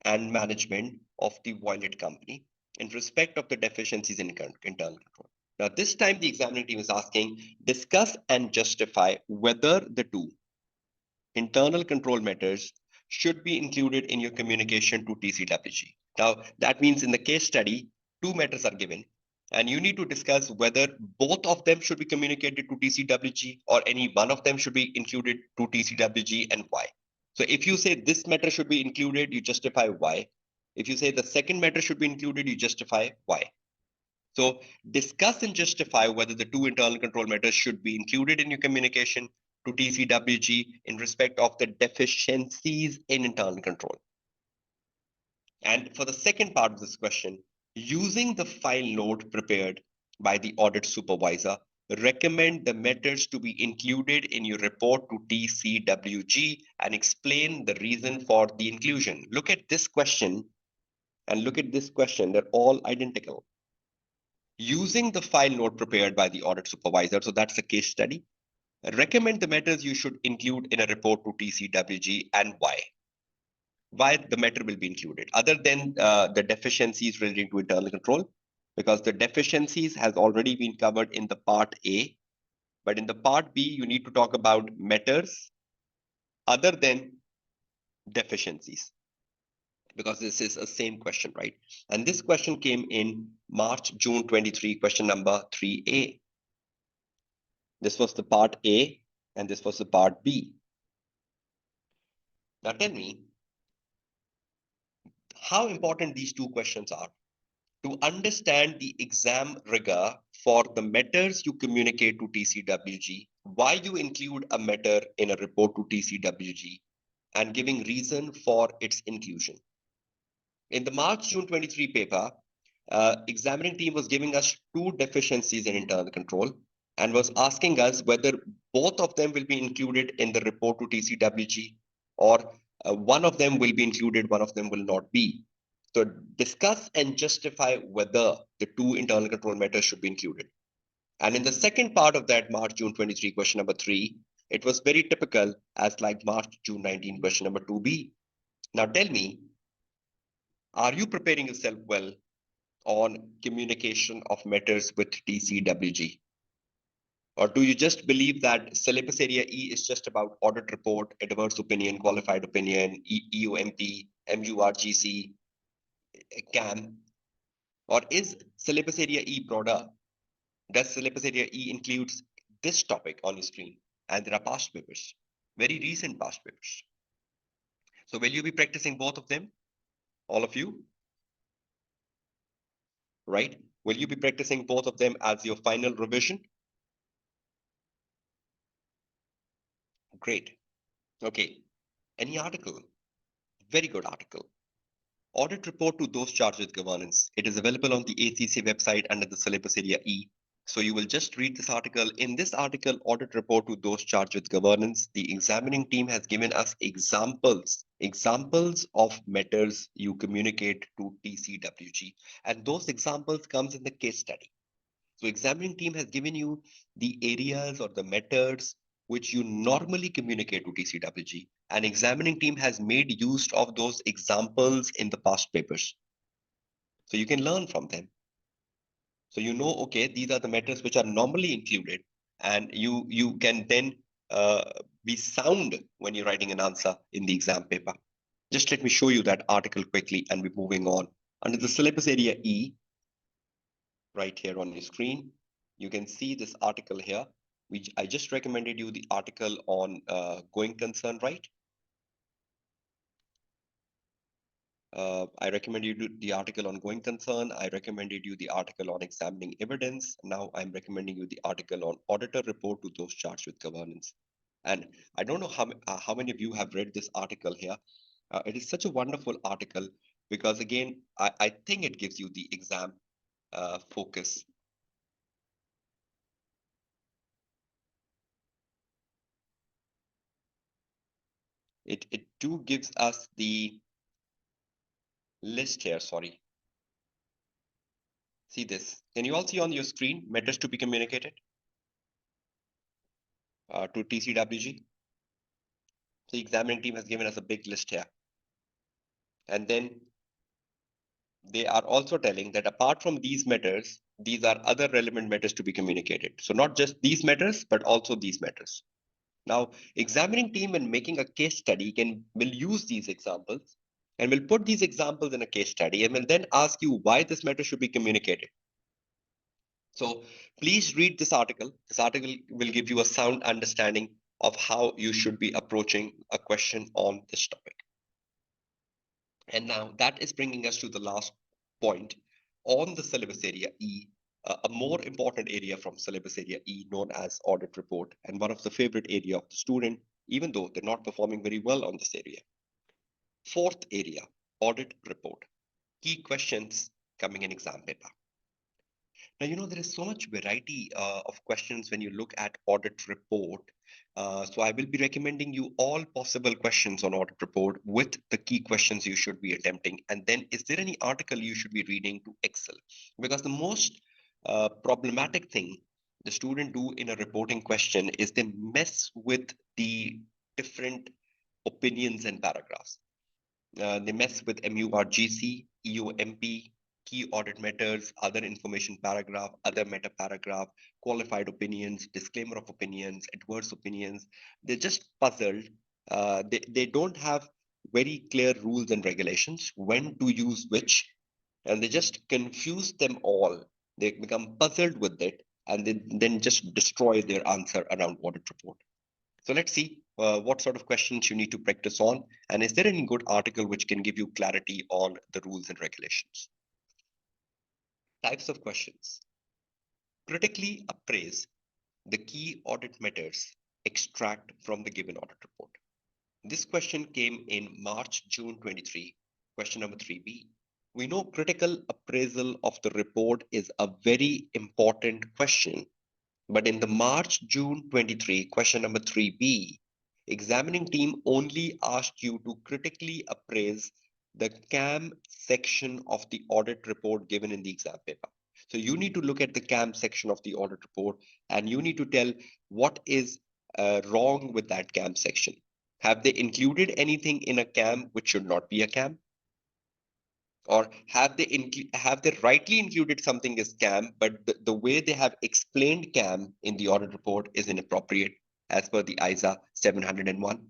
and management of the Violet company in respect of the deficiencies in internal control. Now, this time the examining team is asking, discuss and justify whether the two internal control matters should be included in your communication to TCWG. Now, that means in the case study, two matters are given, and you need to discuss whether both of them should be communicated to TCWG or any one of them should be included to TCWG and why. So if you say this matter should be included, you justify why. If you say the second matter should be included, you justify why. So discuss and justify whether the two internal control matters should be included in your communication to TCWG in respect of the deficiencies in internal control. And for the second part of this question, using the file note prepared by the audit supervisor, recommend the matters to be included in your report to TCWG and explain the reason for the inclusion. Look at this question and look at this question. They're all identical. Using the file note prepared by the audit supervisor, so that's a case study, recommend the matters you should include in a report to TCWG and why. Why the matter will be included, other than the deficiencies relating to internal control, because the deficiencies has already been covered in the part A, but in the part B, you need to talk about matters other than deficiencies, because this is a same question, right? And this question came in March, June 23, question number 3A. This was the part A, and this was the part B. Now tell me how important these two questions are to understand the exam rigor for the matters you communicate to TCWG, why you include a matter in a report to TCWG, and giving reason for its inclusion. In the March June 23 paper, examining team was giving us two deficiencies in internal control and was asking us whether both of them will be included in the report to TCWG or one of them will be included, one of them will not be. So discuss and justify whether the two internal control matters should be included. And in the second part of that March June 23 question number 3, it was very typical as like March June 19 question number 2B. Now tell me, are you preparing yourself well on communication of matters with TCWG? Or do you just believe that syllabus area E is just about audit report, adverse opinion, qualified opinion, EUMP, MURGC, CAM? Or is syllabus area E broader? Does syllabus area E includes this topic on your screen? And there are past papers, very recent past papers. So will you be practicing both of them? All of you? Right? Will you be practicing both of them as your final revision? Great. Okay. Any article? Very good article. Audit report to those charged with governance. It is available on the ACC website under the syllabus area E. So you will just read this article. In this article, audit report to those charged with governance, the examining team has given us examples of matters you communicate to TCWG. And those examples comes in the case study. So examining team has given you the areas or the methods which you normally communicate to TCWG. And examining team has made use of those examples in the past papers. So you can learn from them. So you know, okay, these are the methods which are normally included, and you can then be sound when you're writing an answer in the exam paper. Just let me show you that article quickly and we're moving on. Under the syllabus area E, right here on your screen, you can see this article here. I just recommended you the article on going concern, right? I recommended you the article on going concern. I recommended you the article on examining evidence. Now I'm recommending you the article on auditor report to those charged with governance. And I don't know how many of you have read this article here. It is such a wonderful article because again, I think it gives you the exam focus. It too gives us the list here, sorry. See this. Can you all see on your screen matters to be communicated to TCWG? The examining team has given us a big list here. And then they are also telling that apart from these matters, these are other relevant matters to be communicated. So not just these matters, but also these matters. Now, examining team when making a case study will use these examples and will put these examples in a case study and will then ask you why this matter should be communicated. So please read this article. This article will give you a sound understanding of how you should be approaching a question on this topic. And now that is bringing us to the last point on the syllabus area E, a more important area from syllabus area E known as audit report, and one of the favorite area of the student, even though they're not performing very well on this area. Fourth area, audit report. Key questions coming in exam paper. Now, you know, there is so much variety of questions when you look at audit report. So I will be recommending you all possible questions on audit report with the key questions you should be attempting. And then is there any article you should be reading to excel? Because the most problematic thing the student do in a reporting question is they mess with the different opinions and paragraphs. They mess with MURGC, EUMP, key audit matters, other information paragraph, other meta paragraph, qualified opinions, disclaimer of opinions, adverse opinions. They're just puzzled. They don't have very clear rules and regulations when to use which, and they just confuse them all. They become puzzled with it, and then just destroy their answer around audit report. So let's see what sort of questions you need to practice on. And is there any good article which can give you clarity on the rules and regulations? Types of questions. Critically appraise the key audit matters extract from the given audit report. This question came in March-June 23, question number 3B. We know critical appraisal of the report is a very important question. But in the March-June 23, question number 3B, examining team only asked you to critically appraise the CAM section of the audit report given in the exam paper. So you need to look at the CAM section of the audit report and you need to tell what is wrong with that CAM section. Have they included anything in a CAM which should not be a CAM? Or have they rightly included something as CAM, but the way they have explained CAM in the audit report is inappropriate as per the ISA 701?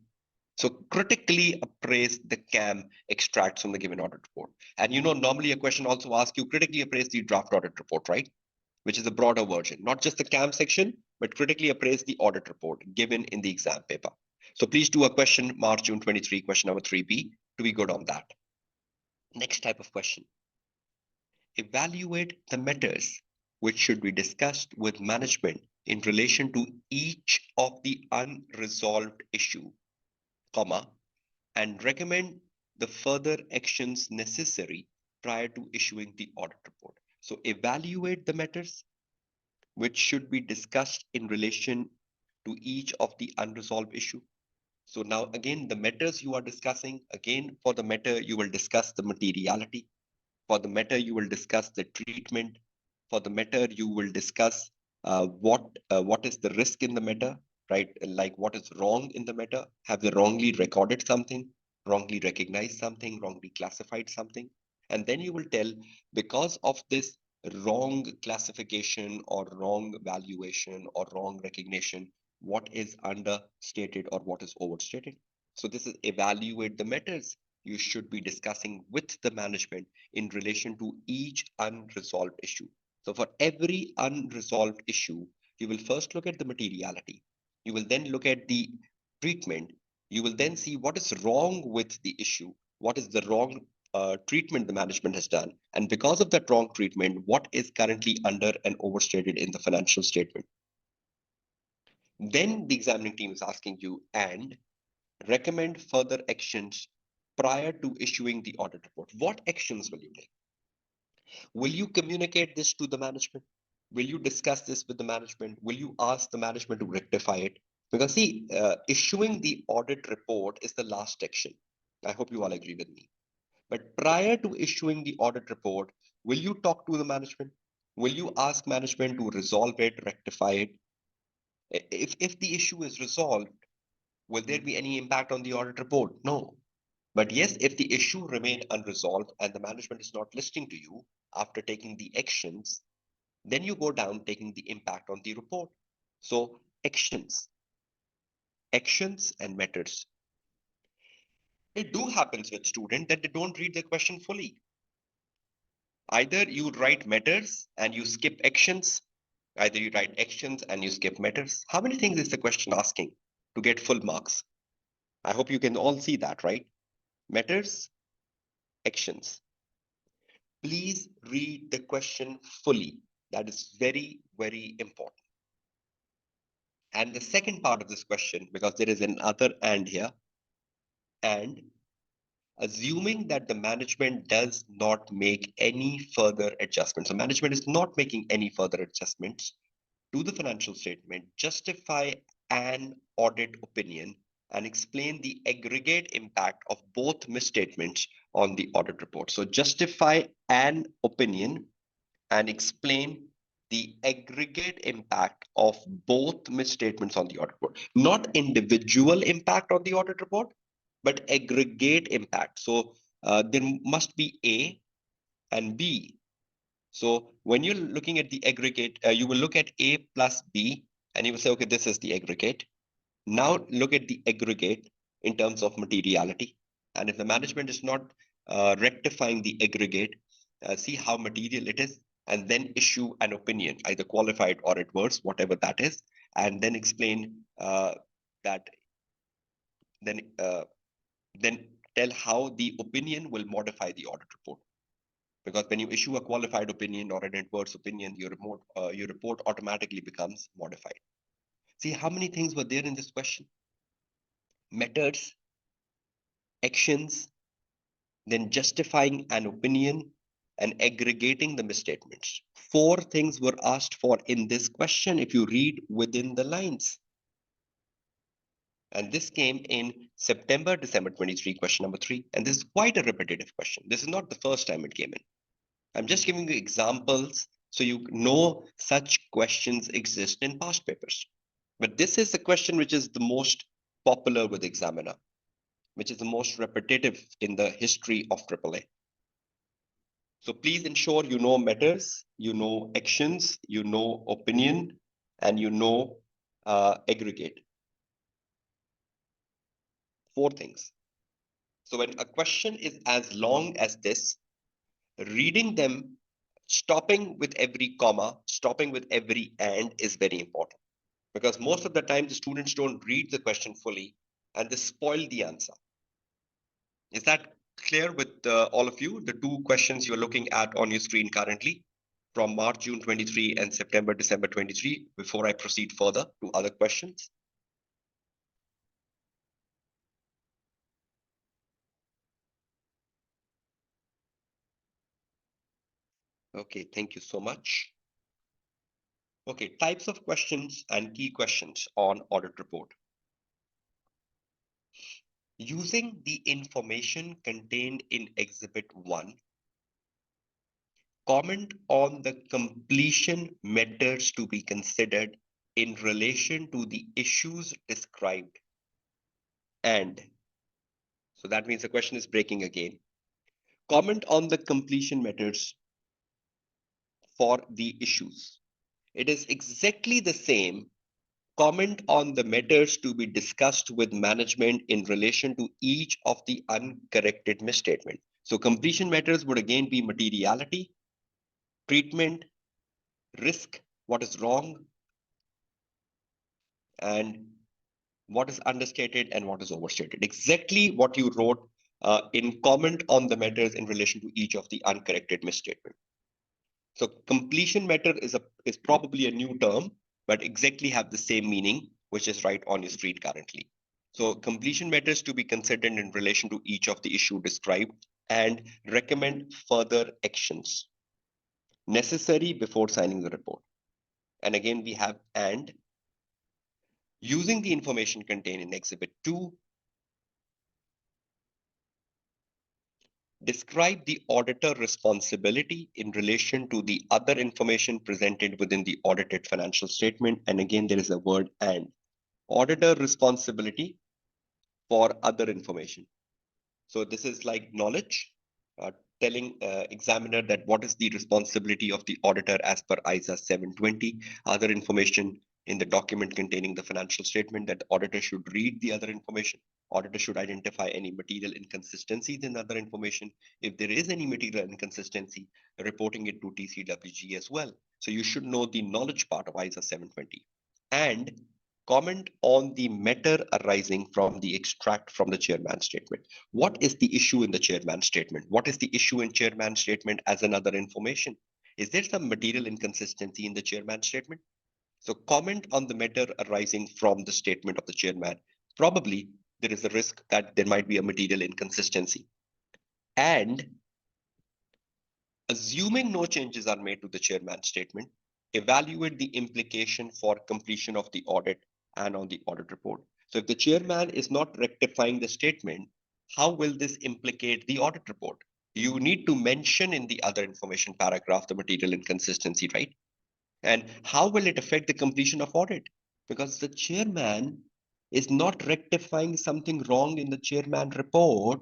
So critically appraise the CAM extracts from the given audit report. And normally a question also asks you critically appraise the draft audit report, right? Which is a broader version, not just the CAM section, but critically appraise the audit report given in the exam paper. So please do a question, March, June 23, question number 3B, to be good on that. Next type of question. Evaluate the matters which should be discussed with management in relation to each of the unresolved issue, comma, and recommend the further actions necessary prior to issuing the audit report. So evaluate the matters which should be discussed in relation to each of the unresolved issue. So now again, the matters you are discussing, again, for the matter, you will discuss the materiality. For the matter, you will discuss the treatment. For the matter, you will discuss what is the risk in the matter, right? Like what is wrong in the matter? Have they wrongly recorded something, wrongly recognized something, wrongly classified something? And then you will tell, because of this wrong classification or wrong valuation or wrong recognition, what is understated or what is overstated. So this is evaluate the matters you should be discussing with the management in relation to each unresolved issue. So for every unresolved issue, you will first look at the materiality. You will then look at the treatment. You will then see what is wrong with the issue, what is the wrong treatment the management has done. And because of that wrong treatment, what is currently under and overstated in the financial statement. Then the examining team is asking you, and recommend further actions prior to issuing the audit report. What actions will you take? Will you communicate this to the management? Will you discuss this with the management? Will you ask the management to rectify it? Because see, issuing the audit report is the last action. I hope you all agree with me. But prior to issuing the audit report, will you talk to the management? Will you ask management to resolve it, rectify it? If the issue is resolved, will there be any impact on the audit report? No. But yes, if the issue remain unresolved and the management is not listening to you after taking the actions, then you go down taking the impact on the report. So actions and methods. It do happens with students that they don't read the question fully. Either you write matters and you skip actions, either you write actions and you skip matters. How many things is the question asking to get full marks? I hope you can all see that, right? Matters, actions. Please read the question fully. That is very, very important. And the second part of this question, because there is another and here, and assuming that the management does not make any further adjustments. So management is not making any further adjustments to the financial statement, justify an audit opinion and explain the aggregate impact of both misstatements on the audit report. So justify an opinion and explain the aggregate impact of both misstatements on the audit report, not individual impact on the audit report, but aggregate impact. So there must be A and B. So when you're looking at the aggregate, you will look at A plus B and you will say, okay, this is the aggregate. Now look at the aggregate in terms of materiality. And if the management is not rectifying the aggregate, see how material it is, and then issue an opinion, either qualified or adverse, whatever that is, and then explain that, then then tell how the opinion will modify the audit report. Because when you issue a qualified opinion or an adverse opinion, your report automatically becomes modified. See how many things were there in this question? Methods, actions, then justifying an opinion, and aggregating the misstatements. 4 things were asked for in this question if you read within the lines. And this came in September, December 23, question number 3. And this is quite a repetitive question. This is not the first time it came in. I'm just giving you examples so you know such questions exist in past papers. But this is the question which is the most popular with examiner, which is the most repetitive in the history of AAA. So please ensure you know matters, you know actions, you know opinion, and you know aggregate. 4 things. So when a question is as long as this, reading them, stopping with every comma, stopping with every and is very important. Because most of the time the students don't read the question fully and they spoil the answer. Is that clear with all of you? The 2 questions you're looking at on your screen currently from March, June 23 and September, December 23, before I proceed further to other questions. Okay, thank you so much. Okay, types of questions and key questions on audit report. Using the information contained in Exhibit 1, comment on the completion methods to be considered in relation to the issues described. And so that means the question is breaking again. Comment on the completion methods for the issues. It is exactly the same. Comment on the matters to be discussed with management in relation to each of the uncorrected misstatement. So completion matters would again be materiality, treatment, risk, what is wrong, and what is understated and what is overstated. Exactly what you wrote in comment on the matters in relation to each of the uncorrected misstatement. So completion matter is probably a new term, but exactly have the same meaning, which is right on your screen currently. So completion matters to be considered in relation to each of the issue described and recommend further actions necessary before signing the report. And again, we have and using the information contained in Exhibit 2, describe the auditor responsibility in relation to the other information presented within the audited financial statement. And again, there is a word and. Auditor responsibility for other information. So this is like knowledge, telling examiner that what is the responsibility of the auditor as per ISA 720, other information in the document containing the financial statement, that the auditor should read the other information. Auditor should identify any material inconsistencies in other information. If there is any material inconsistency, reporting it to TCWG as well. So you should know the knowledge part of ISA 720. And comment on the matter arising from the extract from the chairman statement. What is the issue in the chairman statement? What is the issue in chairman statement as another information? Is there some material inconsistency in the chairman statement? So comment on the matter arising from the statement of the chairman. Probably there is a risk that there might be a material inconsistency. And assuming no changes are made to the chairman statement, evaluate the implication for completion of the audit and on the audit report. So if the chairman is not rectifying the statement, how will this implicate the audit report? You need to mention in the other information paragraph the material inconsistency, right? And how will it affect the completion of audit? Because the chairman is not rectifying something wrong in the chairman report.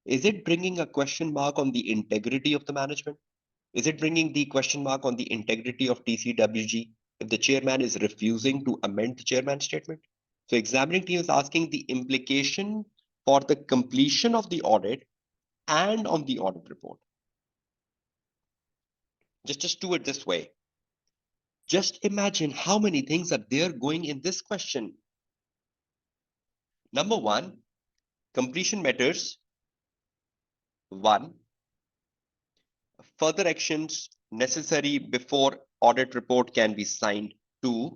Is it bringing a question mark on the integrity of the management? Is it bringing the question mark on the integrity of TCWG if the chairman is refusing to amend the chairman statement? So examining team is asking the implication for the completion of the audit and on the audit report. Just do it this way. Just imagine how many things are there going in this question. Number 1, completion matters. 1, further actions necessary before audit report can be signed. 2,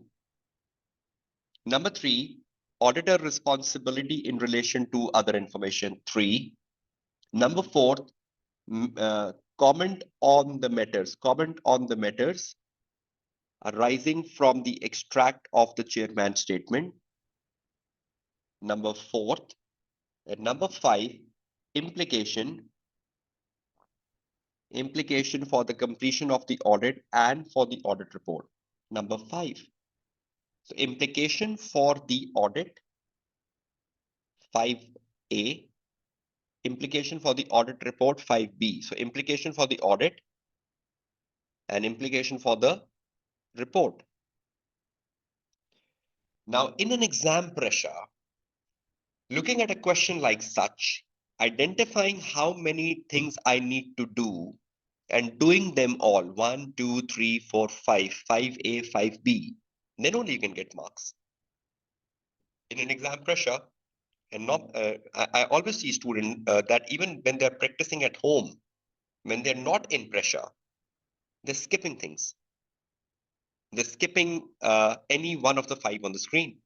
number 3, auditor responsibility in relation to other information. 3, number 4, comment on the matters. Comment on the matters arising from the extract of the chairman statement. Number 4, and number 5, implication for the completion of the audit and for the audit report. Number 5. So implication for the audit 5A, implication for the audit report 5B. So implication for the audit and implication for the report. Now, in an exam pressure, looking at a question like such, identifying how many things I need to do and doing them all, 1, 2, 3, 4, 5, 5A, 5B, then only you can get marks. In an exam pressure, and not, I always see students that even when they're practicing at home, when they're not in pressure, they're skipping things. They're skipping any one of the 5 on the screen.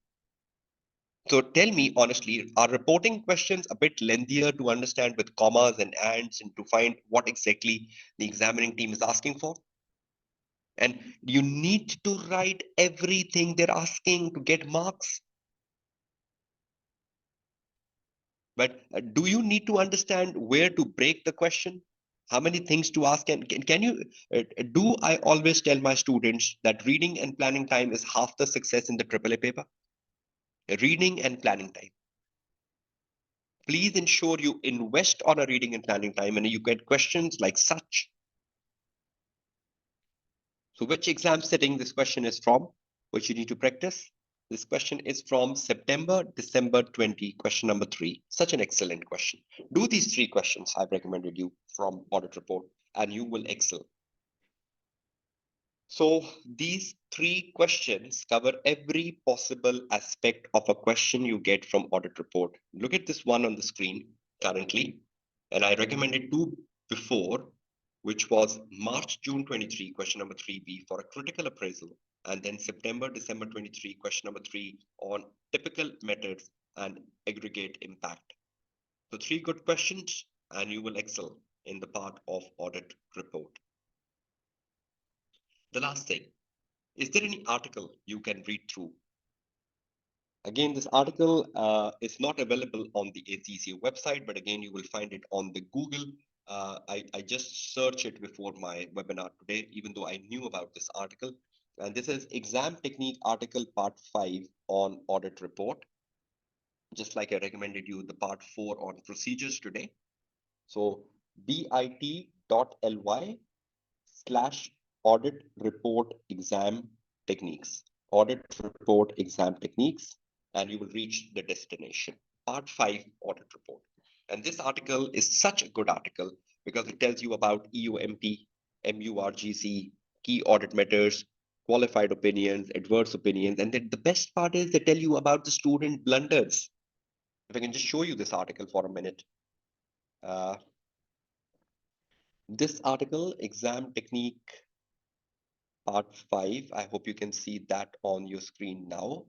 So tell me honestly, are reporting questions a bit lengthier to understand with commas and ands and to find what exactly the examining team is asking for? And you need to write everything they're asking to get marks. But do you need to understand where to break the question? How many things to ask? And can you, do I always tell my students that reading and planning time is half the success in the AAA paper? Reading and planning time. Please ensure you invest on a reading and planning time and you get questions like such. So which exam setting this question is from, which you need to practice? This question is from September, December 20, question number 3. Such an excellent question. Do these 3 questions I've recommended you from audit report and you will excel. So these 3 questions cover every possible aspect of a question you get from audit report. Look at this one on the screen currently, and I recommended 2 before, which was March, June 23, question number 3B for a critical appraisal, and then September, December 23, question number 3 on typical methods and aggregate impact. So 3 good questions and you will excel in the part of audit report. The last thing, is there any article you can read through? Again, this article is not available on the ACCA website, but again, you will find it on the Google. I just searched it before my webinar today, even though I knew about this article. And this is Exam Technique article part 5 on audit report. Just like I recommended you the part 4 on procedures today. So bit.ly/audit report exam techniques, audit report exam techniques, and you will reach the destination. Part 5 audit report. And this article is such a good article because it tells you about EOMT, MURGC, key audit matters, qualified opinions, adverse opinions. And then the best part is they tell you about the student blunders. If I can just show you this article for a minute. This article, Exam Technique Part 5, I hope you can see that on your screen now.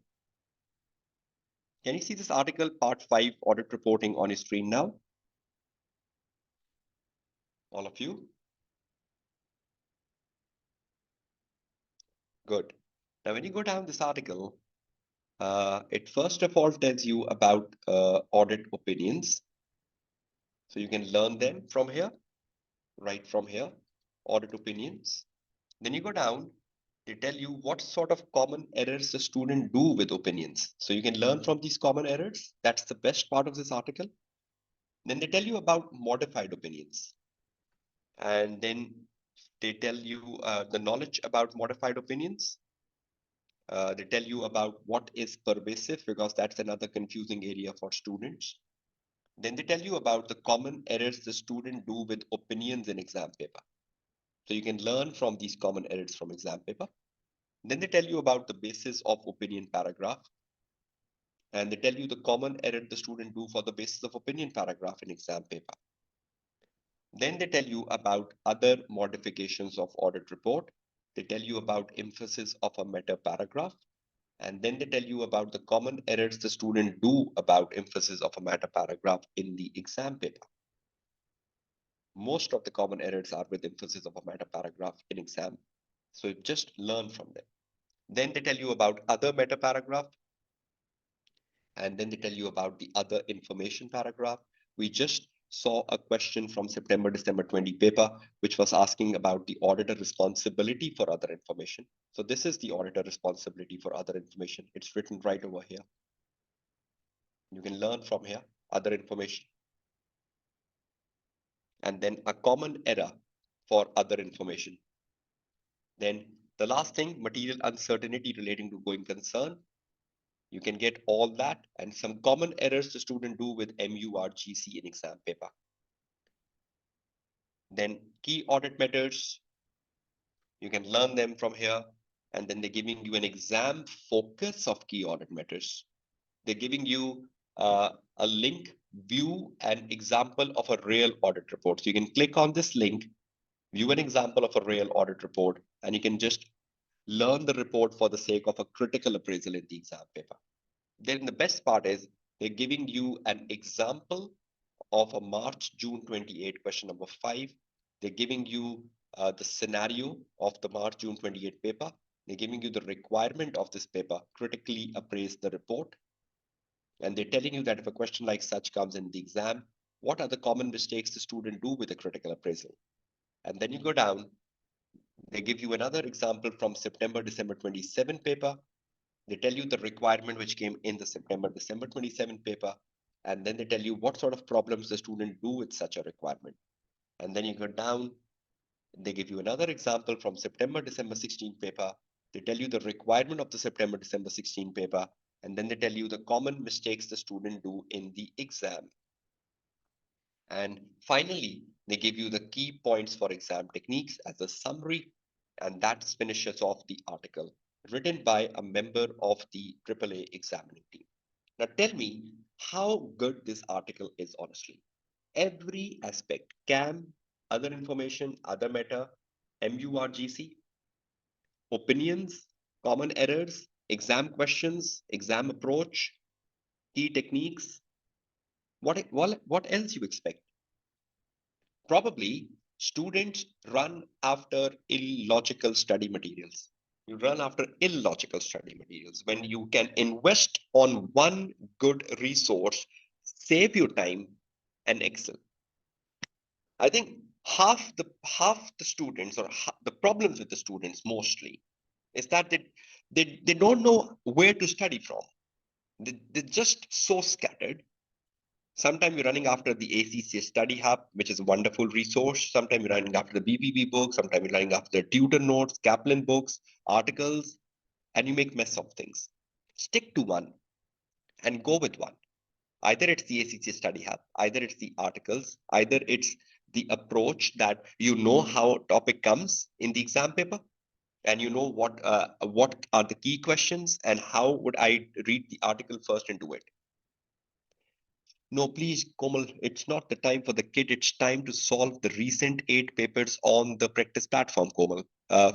Can you see this article, Part 5, Audit Reporting on your screen now? All of you? Good. Now, when you go down this article, it first of all tells you about audit opinions. So you can learn them from here, right from here, audit opinions. Then you go down, they tell you what sort of common errors the student do with opinions. So you can learn from these common errors. That's the best part of this article. Then they tell you about modified opinions. And then they tell you the knowledge about modified opinions. They tell you about what is pervasive because that's another confusing area for students. Then they tell you about the common errors the student do with opinions in exam paper. So you can learn from these common errors from exam paper. Then they tell you about the basis of opinion paragraph. And they tell you the common error the student do for the basis of opinion paragraph in exam paper. Then they tell you about other modifications of audit report. They tell you about emphasis of a meta paragraph. And then they tell you about the common errors the student do about emphasis of a meta paragraph in the exam paper. Most of the common errors are with emphasis of a meta paragraph in exam. So just learn from them. Then they tell you about other meta paragraph. And then they tell you about the other information paragraph. We just saw a question from September, December 20 paper, which was asking about the auditor responsibility for other information. So this is the auditor responsibility for other information. It's written right over here. You can learn from here other information. And then a common error for other information. Then the last thing, material uncertainty relating to going concern. You can get all that and some common errors the student do with MURGC in exam paper. Then key audit methods, you can learn them from here. And then they're giving you an exam focus of key audit methods. They're giving you a link, view an example of a real audit report. So you can click on this link, view an example of a real audit report, and you can just learn the report for the sake of a critical appraisal in the exam paper. Then the best part is they're giving you an example of a March, June 28 question number 5. They're giving you the scenario of the March, June 28 paper. They're giving you the requirement of this paper, critically appraise the report. And they're telling you that if a question like such comes in the exam, what are the common mistakes the student do with a critical appraisal? And then you go down, they give you another example from September, December 27 paper. They tell you the requirement which came in the September, December 27 paper. And then they tell you what sort of problems the student do with such a requirement. And then you go down, they give you another example from September, December 16 paper. They tell you the requirement of the September, December 16 paper. And then they tell you the common mistakes the student do in the exam. And finally, they give you the key points for exam techniques as a summary, and that finishes off the article written by a member of the AAA examining team. Now tell me how good this article is honestly. Every aspect, CAM, other information, other meta, MURGC, opinions, common errors, exam questions, exam approach, key techniques. What else you expect? Probably students run after illogical study materials. You run after illogical study materials when you can invest on one good resource, save your time, and excel. I think half the students or the problems with the students mostly is that they don't know where to study from. They're just so scattered. Sometimes you're running after the ACCS Study Hub, which is a wonderful resource. Sometimes you're running after the BBB books. Sometimes you're running after the tutor notes, Kaplan books, articles, and you make mess of things. Stick to one and go with one. Either it's the ACCS Study Hub, either it's the articles, either it's the approach that you know how a topic comes in the exam paper, and you know what are the key questions and how would I read the article first and do it. No, please, Komal, it's not the time for the kid. It's time to solve the recent 8 papers on the practice platform, Komal.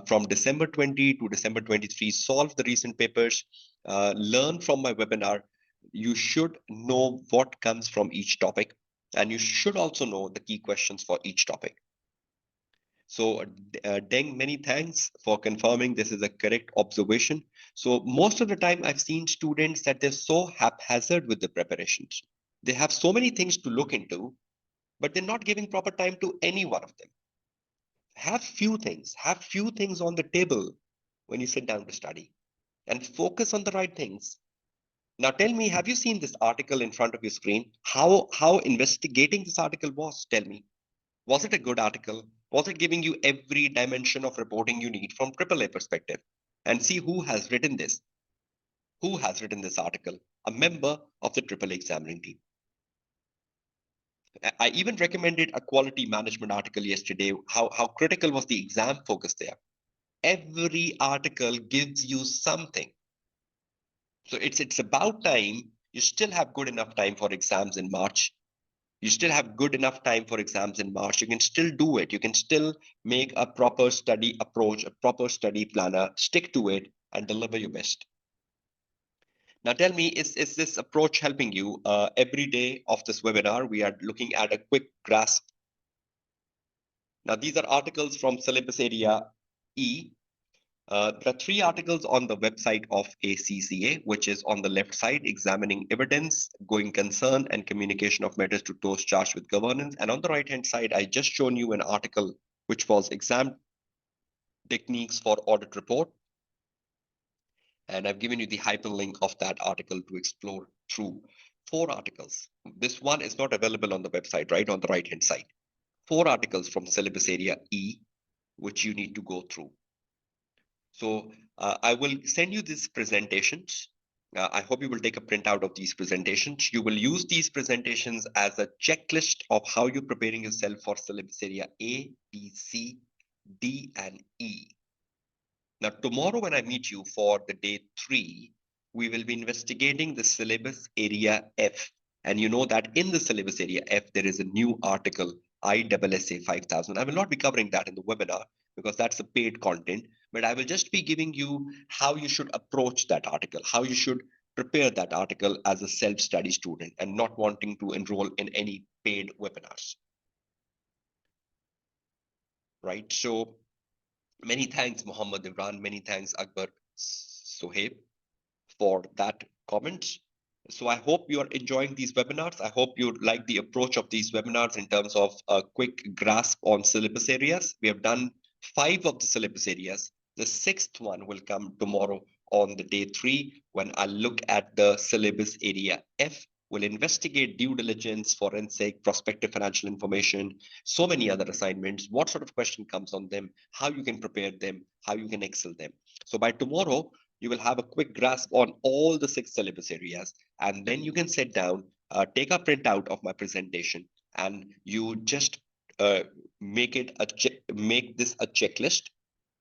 From December 20 to December 23, solve the recent papers, learn from my webinar. You should know what comes from each topic, and you should also know the key questions for each topic. So, Deng, many thanks for confirming this is a correct observation. So, most of the time, I've seen students that they're so haphazard with the preparations. They have so many things to look into, but they're not giving proper time to any one of them. Have few things on the table when you sit down to study and focus on the right things. Now tell me, have you seen this article in front of your screen? How investigating this article was? Tell me. Was it a good article? Was it giving you every dimension of reporting you need from AAA perspective? And see who has written this. Who has written this article? A member of the AAA examining team. I even recommended a quality management article yesterday. How critical was the exam focus there? Every article gives you something. So it's about time. You still have good enough time for exams in March. You still have good enough time for exams in March. You can still do it. You can still make a proper study approach, a proper study planner, stick to it, and deliver your best. Now tell me, is this approach helping you? Every day of this webinar, we are looking at a quick grasp. Now these are articles from syllabus area E. There are 3 articles on the website of ACCA, which is on the left side, examining evidence, going concern, and communication of matters to those charged with governance. And on the right-hand side, I just shown you an article which was exam techniques for audit report. And I've given you the hyperlink of that article to explore through. 4 articles. This one is not available on the website, right? On the right hand side. 4 articles from syllabus area E, which you need to go through. So I will send you these presentations. I hope you will take a printout of these presentations. You will use these presentations as a checklist of how you're preparing yourself for syllabus area A, B, C, D, and E. Now, tomorrow when I meet you for the day 3, we will be investigating the syllabus area F. And you know that in the syllabus area F, there is a new article, ISSA 5000. I will not be covering that in the webinar because that's a paid content, but I will just be giving you how you should approach that article, how you should prepare that article as a self-study student and not wanting to enroll in any paid webinars. Right? So many thanks, Muhammad Imran. Many thanks, Akbar Sohaib, for that comment. So I hope you are enjoying these webinars. I hope you like the approach of these webinars in terms of a quick grasp on syllabus areas. We have done 5 of the syllabus areas. The 6th one will come tomorrow on the day 3 when I look at the syllabus area F. Will investigate due diligence, forensic, prospective financial information, so many other assignments, what sort of question comes on them, how you can prepare them, how you can excel them. So by tomorrow, you will have a quick grasp on all the 6 syllabus areas, and then you can sit down, take a printout of my presentation, and you just make this a checklist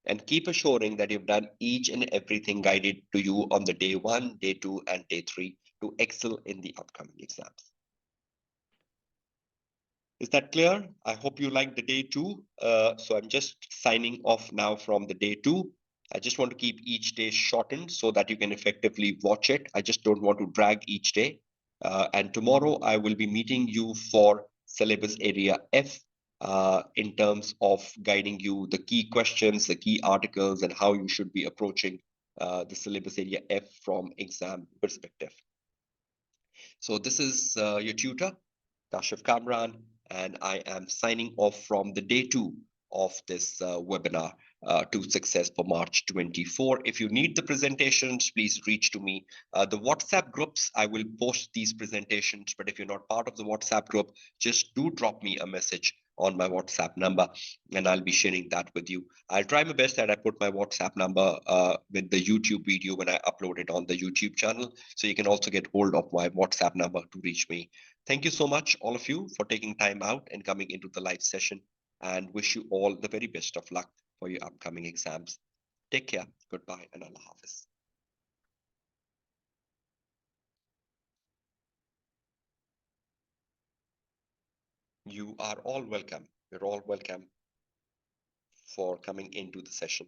and keep assuring that you've done each and everything guided to you on the day 1, day 2, and day 3 to excel in the upcoming exams. Is that clear? I hope you like the day 2. So I'm just signing off now from the day 2. I just want to keep each day shortened so that you can effectively watch it. I just don't want to drag each day. And tomorrow I will be meeting you for syllabus area F in terms of guiding you the key questions, the key articles, and how you should be approaching the syllabus area F from exam perspective. So this is your tutor, Kashif Kamran, and I am signing off from the day 2 of this webinar to Success for March 24. If you need the presentations, please reach to me. The WhatsApp groups, I will post these presentations, but if you're not part of the WhatsApp group, just do drop me a message on my WhatsApp number and I'll be sharing that with you. I'll try my best that I put my WhatsApp number with the YouTube video when I upload it on the YouTube channel. So you can also get hold of my WhatsApp number to reach me. Thank you so much, all of you, for taking time out and coming into the live session, and wish you all the very best of luck for your upcoming exams. Take care. Goodbye and Allah Hafiz. You are all welcome. You're all welcome for coming into the session.